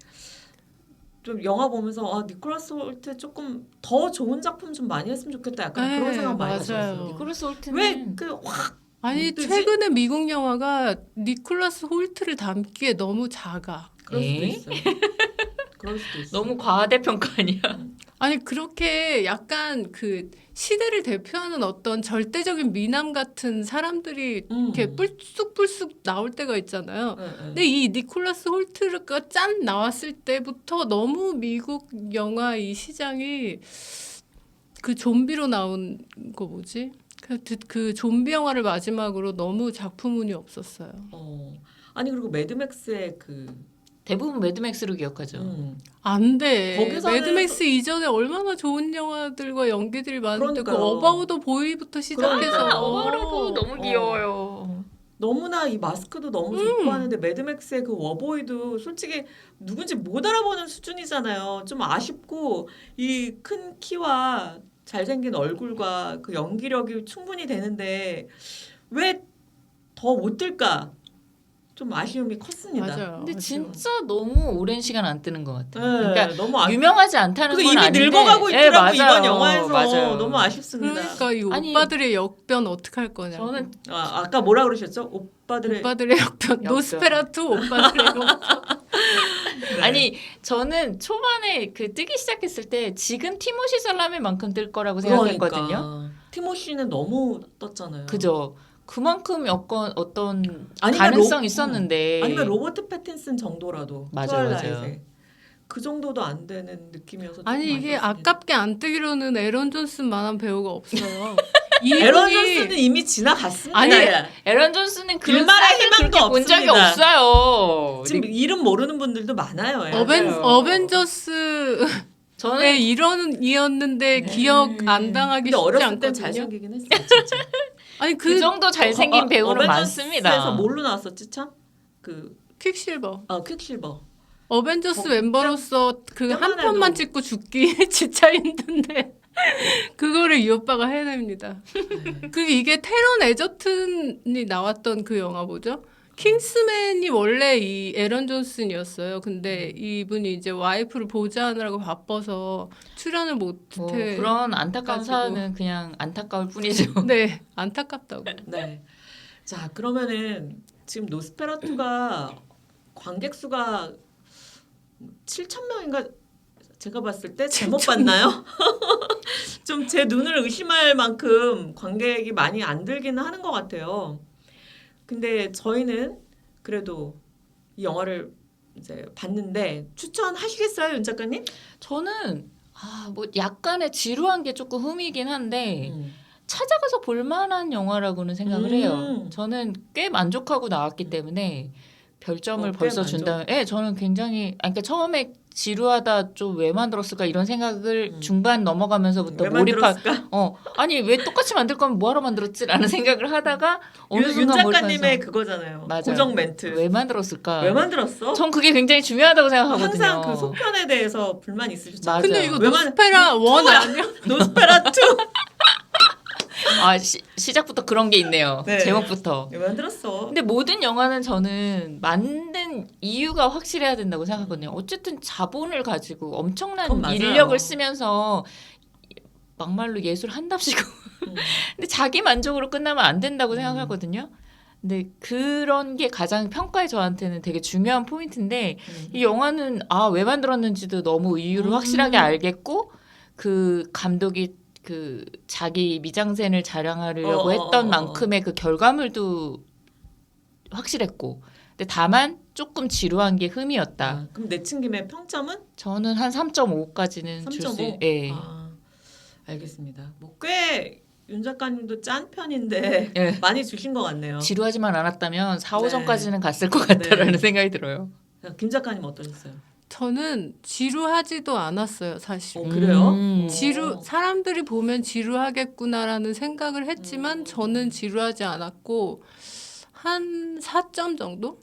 [SPEAKER 1] 좀 영화 보면서 니콜라스 홀트 조금 더 좋은 작품 좀 많이 했으면 좋겠다 약간 그런 생각 많이 했어요.
[SPEAKER 2] 니콜라스 홀트는
[SPEAKER 3] 아니 최근에 미국 영화가 니콜라스 홀트를 담기에 너무 작아.
[SPEAKER 1] 그럴 수도 있어요.
[SPEAKER 2] 너무 과대평가 아니야?
[SPEAKER 3] 아니 그렇게 약간 그 시대를 대표하는 어떤 절대적인 미남 같은 사람들이 이렇게 뿔쑥뿔쑥 나올 때가 있잖아요. 근데 이 니콜라스 홀트가 짠 나왔을 때부터 너무 미국 영화 이 시장이 그 좀비로 나온 거 뭐지? 그 좀비 영화를 마지막으로 너무 작품운이 없었어요.
[SPEAKER 1] 아니 그리고 매드맥스의
[SPEAKER 2] 대부분 매드맥스로 기억하죠.
[SPEAKER 3] 안 돼. 매드맥스 이전에 얼마나 좋은 영화들과 연기들이 많은데 그 어바웃 보이부터 시작해서
[SPEAKER 2] 어바웃 너무 귀여워요.
[SPEAKER 1] 너무나 이 마스크도 너무 좋고 하는데 매드맥스의 그 워보이도 솔직히 누군지 못 알아보는 수준이잖아요. 좀 아쉽고 이 큰 키와 잘생긴 얼굴과 그 연기력이 충분히 되는데 왜 더 못 뜰까? 좀 아쉬움이 컸습니다.
[SPEAKER 3] 맞아요.
[SPEAKER 2] 근데
[SPEAKER 3] 아쉬워.
[SPEAKER 2] 진짜 너무 오랜 시간 안 뜨는 것 같아요.
[SPEAKER 1] 네,
[SPEAKER 2] 그러니까
[SPEAKER 1] 너무
[SPEAKER 2] 유명하지 않다는
[SPEAKER 1] 그
[SPEAKER 2] 건
[SPEAKER 1] 이미
[SPEAKER 2] 아닌데
[SPEAKER 1] 늙어가고
[SPEAKER 2] 예,
[SPEAKER 1] 있더라고
[SPEAKER 2] 맞아요.
[SPEAKER 1] 이번 영화에서
[SPEAKER 2] 맞아요.
[SPEAKER 1] 너무 아쉽습니다.
[SPEAKER 3] 그러니까 이
[SPEAKER 2] 아니,
[SPEAKER 3] 오빠들의 역변 어떻게 할 거냐고.
[SPEAKER 2] 저는
[SPEAKER 1] 아까 뭐라 그러셨죠? 오빠들의
[SPEAKER 3] 오빠들의 역변. 노스페라투 오빠들의 역변.
[SPEAKER 1] 네.
[SPEAKER 2] 아니 저는 초반에 그 뜨기 시작했을 때 지금 티모시 살라메만큼 뜰 거라고 생각했거든요.
[SPEAKER 1] 그러니까. 티모시는 너무 떴잖아요.
[SPEAKER 2] 그죠. 그만큼 어떤
[SPEAKER 1] 아니면
[SPEAKER 2] 가능성 있었는데
[SPEAKER 1] 아니면 로버트 패틴슨 정도라도
[SPEAKER 2] 맞아요,
[SPEAKER 1] 트와일라이트에.
[SPEAKER 2] 맞아요.
[SPEAKER 1] 그 정도도 안 되는 느낌이어서 조금
[SPEAKER 3] 아니 이게
[SPEAKER 1] 아쉬웠습니다.
[SPEAKER 3] 아깝게 안 뜨기로는 에런 존슨만한 배우가 없어요.
[SPEAKER 1] 에런
[SPEAKER 3] 이분이-
[SPEAKER 1] 존슨은 이미 지나갔습니다.
[SPEAKER 2] 아니, 에런 존슨은 그런
[SPEAKER 1] 일말의
[SPEAKER 2] 싹을
[SPEAKER 1] 희망도
[SPEAKER 2] 그렇게 본 적이
[SPEAKER 1] 없습니다.
[SPEAKER 2] 없어요.
[SPEAKER 1] 지금 이름 모르는 분들도 많아요.
[SPEAKER 2] 맞아요.
[SPEAKER 3] 어벤져스의
[SPEAKER 2] 저는
[SPEAKER 3] 일원이었는데 기억 안 당하기
[SPEAKER 1] 근데
[SPEAKER 3] 쉽지
[SPEAKER 1] 어렸을 땐
[SPEAKER 3] 않거든요.
[SPEAKER 1] 잘생기긴 했어요. 진짜.
[SPEAKER 3] 아니
[SPEAKER 2] 그 정도 잘생긴 배우는
[SPEAKER 1] 어벤져스에서
[SPEAKER 2] 많습니다.
[SPEAKER 1] 뭘로 나왔었지 참? 그
[SPEAKER 3] 퀵실버.
[SPEAKER 1] 퀵실버.
[SPEAKER 3] 어벤져스 멤버로서 그 한
[SPEAKER 1] 뼈만 해도-
[SPEAKER 3] 편만 찍고 죽기 진짜 힘든데 그거를 이 오빠가 해냅니다.
[SPEAKER 1] 네.
[SPEAKER 3] 그 이게 테론 에저튼이 나왔던 그 영화 뭐죠? 킹스맨이 원래 이 에런 존슨이었어요. 근데 이분이 이제 와이프를 보좌하느라고 바빠서 출연을
[SPEAKER 2] 뭐
[SPEAKER 3] 못해.
[SPEAKER 2] 그런 안타까운
[SPEAKER 3] 가지고.
[SPEAKER 2] 사연은 그냥 안타까울 뿐이죠.
[SPEAKER 3] 네, 안타깝다고.
[SPEAKER 1] 네. 자 그러면은 지금 노스페라투가 관객 수가 7천 명인가 제가 봤을 때 잘못 봤나요? 좀 제 눈을 의심할 만큼 관객이 많이 안 들기는 하는 것 같아요. 근데 저희는 그래도 이 영화를 이제 봤는데 추천하시겠어요, 윤 작가님?
[SPEAKER 2] 저는 뭐 약간의 지루한 게 조금 흠이긴 한데 찾아가서 볼만한 영화라고는 생각을 해요. 저는 꽤 만족하고 나왔기 때문에 별점을
[SPEAKER 1] 꽤
[SPEAKER 2] 벌써
[SPEAKER 1] 만족?
[SPEAKER 2] 준다면, 저는 굉장히 그러니까 처음에 지루하다 좀 왜 만들었을까 이런 생각을 중반 넘어가면서부터
[SPEAKER 1] 왜
[SPEAKER 2] 몰입하.
[SPEAKER 1] 만들었을까?
[SPEAKER 2] 아니 왜 똑같이 만들 거면 뭐하러 만들었지라는 생각을 하다가 어느
[SPEAKER 1] 윤
[SPEAKER 2] 순간
[SPEAKER 1] 작가님의
[SPEAKER 2] 몰입해서
[SPEAKER 1] 그거잖아요.
[SPEAKER 2] 맞아요.
[SPEAKER 1] 고정 멘트.
[SPEAKER 2] 왜 만들었을까?
[SPEAKER 1] 왜 만들었어?
[SPEAKER 2] 전 그게 굉장히 중요하다고 생각하거든요.
[SPEAKER 1] 항상 그 속편에 대해서 불만 있으셨잖아요.
[SPEAKER 2] 맞아요.
[SPEAKER 3] 근데 이거
[SPEAKER 1] 왜 만-
[SPEAKER 3] 노스페라 원 아니야?
[SPEAKER 1] 노스페라투
[SPEAKER 2] 시작부터 그런 게 있네요.
[SPEAKER 1] 네.
[SPEAKER 2] 제목부터.
[SPEAKER 1] 왜 만들었어?
[SPEAKER 2] 근데 모든 영화는 저는 만든 이유가 확실해야 된다고 생각하거든요. 어쨌든 자본을 가지고 엄청난
[SPEAKER 1] 그건 맞아요.
[SPEAKER 2] 인력을 쓰면서 막말로 예술 한답시고 근데 자기 만족으로 끝나면 안 된다고 생각하거든요. 근데 그런 게 가장 평가에 저한테는 되게 중요한 포인트인데 이 영화는 왜 만들었는지도 너무 이유를 확실하게 알겠고 그 감독이 그 자기 미장센을 자랑하려고 했던 만큼의 그 결과물도 확실했고 근데 다만 조금 지루한 게 흠이었다.
[SPEAKER 1] 그럼 내친 김에 평점은
[SPEAKER 2] 저는 한 3.5까지는 줄 수
[SPEAKER 1] 3.5?
[SPEAKER 2] 예.
[SPEAKER 1] 알겠습니다. 뭐 꽤 윤 작가님도 짠 편인데
[SPEAKER 2] 예.
[SPEAKER 1] 많이 주신 것 같네요.
[SPEAKER 2] 지루하지만 않았다면 4,
[SPEAKER 1] 네.
[SPEAKER 2] 5점까지는 갔을 것 같다라는
[SPEAKER 1] 네.
[SPEAKER 2] 생각이 들어요.
[SPEAKER 1] 김 작가님 어떠셨어요?
[SPEAKER 3] 저는 지루하지도 않았어요, 사실.
[SPEAKER 1] 그래요?
[SPEAKER 3] 사람들이 보면 지루하겠구나라는 생각을 했지만 저는 지루하지 않았고 한 4점 정도?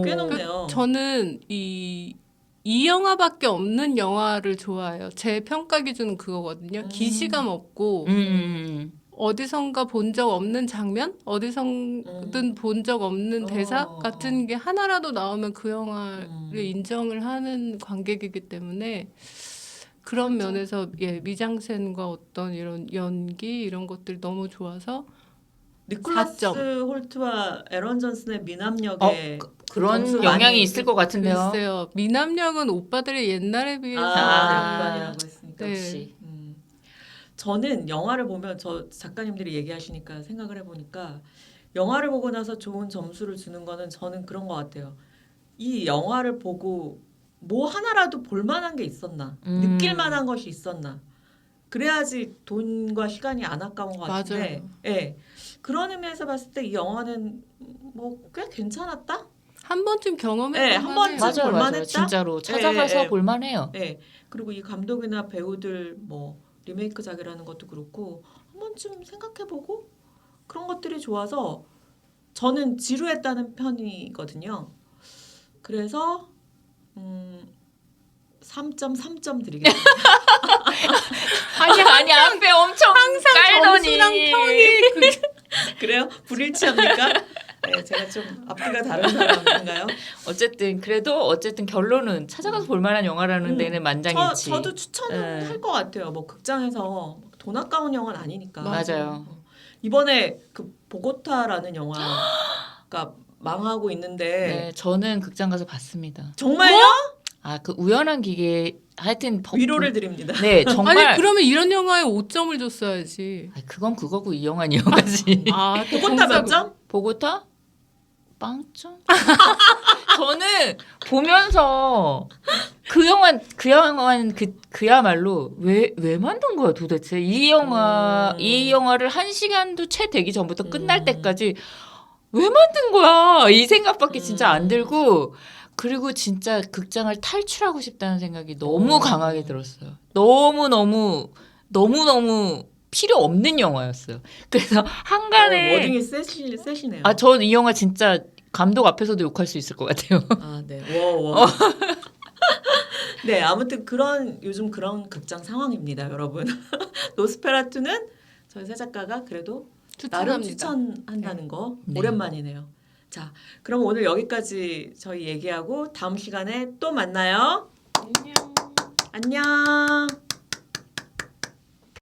[SPEAKER 1] 꽤 높네요.
[SPEAKER 3] 저는 이 영화밖에 없는 영화를 좋아해요. 제 평가 기준은 그거거든요. 기시감 없고 어디선가 본 적 없는 장면, 어디서든 본 적 없는 대사 같은 게 하나라도 나오면 그 영화를 인정을 하는 관객이기 때문에 그런 면에서 미장센과 어떤 이런 연기 이런 것들 너무 좋아서
[SPEAKER 1] 니콜라스
[SPEAKER 3] 4점.
[SPEAKER 1] 홀트와 에런 존슨의 미남력에
[SPEAKER 2] 그런
[SPEAKER 1] 점수
[SPEAKER 2] 영향이
[SPEAKER 1] 많이
[SPEAKER 2] 있을 것 같은데요.
[SPEAKER 3] 글쎄요. 미남력은 오빠들의 옛날에 비해서
[SPEAKER 1] 약간이라고 했으니까.
[SPEAKER 3] 네.
[SPEAKER 2] 역시.
[SPEAKER 1] 저는 영화를 보면 저 작가님들이 얘기하시니까 생각을 해보니까 영화를 보고 나서 좋은 점수를 주는 거는 저는 그런 것 같아요. 이 영화를 보고 뭐 하나라도 볼만한 게 있었나, 느낄 만한 것이 있었나. 그래야지 돈과 시간이 안 아까운 것 같은데,
[SPEAKER 3] 맞아요.
[SPEAKER 1] 예, 그런 의미에서 봤을 때 이 영화는 뭐 꽤 괜찮았다.
[SPEAKER 3] 한 번쯤 경험해
[SPEAKER 1] 네,
[SPEAKER 3] 볼
[SPEAKER 1] 한
[SPEAKER 3] 만해요.
[SPEAKER 1] 번쯤
[SPEAKER 2] 맞아요,
[SPEAKER 1] 볼만했다?
[SPEAKER 2] 맞아요. 진짜로 찾아가서
[SPEAKER 1] 예.
[SPEAKER 2] 볼만해요.
[SPEAKER 1] 예, 그리고 이 감독이나 배우들 뭐 리메이크작이라는 것도 그렇고 한 번쯤 생각해보고 그런 것들이 좋아서 저는 지루했다는 편이거든요. 그래서 3.3점 드리겠습니다.
[SPEAKER 2] 아니 앞에 엄청
[SPEAKER 3] 항상
[SPEAKER 2] 깔더니
[SPEAKER 3] 점수랑 평이
[SPEAKER 1] 그래요? 불일치합니까? 네, 제가 좀 앞뒤가 다른 사람인가요?
[SPEAKER 2] 어쨌든 결론은 찾아가서 볼 만한 영화라는 데는 만장일치.
[SPEAKER 1] 저도 추천할 것 같아요. 뭐 극장에서 돈 아까운 영화는 아니니까.
[SPEAKER 2] 맞아요.
[SPEAKER 1] 이번에 그 보고타라는 영화가 망하고 있는데
[SPEAKER 2] 네, 저는 극장 가서 봤습니다.
[SPEAKER 1] 정말요?
[SPEAKER 2] 아, 그 우연한 기계 하여튼
[SPEAKER 1] 위로를 드립니다.
[SPEAKER 2] 네, 정말
[SPEAKER 3] 아니 그러면 이런 영화에 5점을 줬어야지.
[SPEAKER 2] 아니, 그건 그거고 이 영화는 이 영화지.
[SPEAKER 3] 아, 또
[SPEAKER 1] 보고타 몇 점?
[SPEAKER 2] 보고타? 빵점? 저는 보면서 그 영화는 그야말로 왜 만든 거야 도대체 이 영화를 1시간도 채 되기 전부터 끝날 때까지 왜 만든 거야 이 생각밖에 진짜 안 들고 그리고 진짜 극장을 탈출하고 싶다는 생각이 너무 강하게 들었어요. 너무 필요 없는 영화였어요. 그래서 한간에
[SPEAKER 1] 워딩이 세시네요.
[SPEAKER 2] 아, 전 이 영화 진짜 감독 앞에서도 욕할 수 있을 것 같아요.
[SPEAKER 1] 아, 네. 워. 네, 아무튼 요즘 그런 극장 상황입니다, 여러분. 노스페라투는 저희 새 작가가 그래도 나름
[SPEAKER 3] 추천합니다.
[SPEAKER 1] 추천한다는 거
[SPEAKER 2] 네.
[SPEAKER 1] 오랜만이네요. 자, 그럼 오늘 여기까지 저희 얘기하고 다음 시간에 또 만나요. 안녕.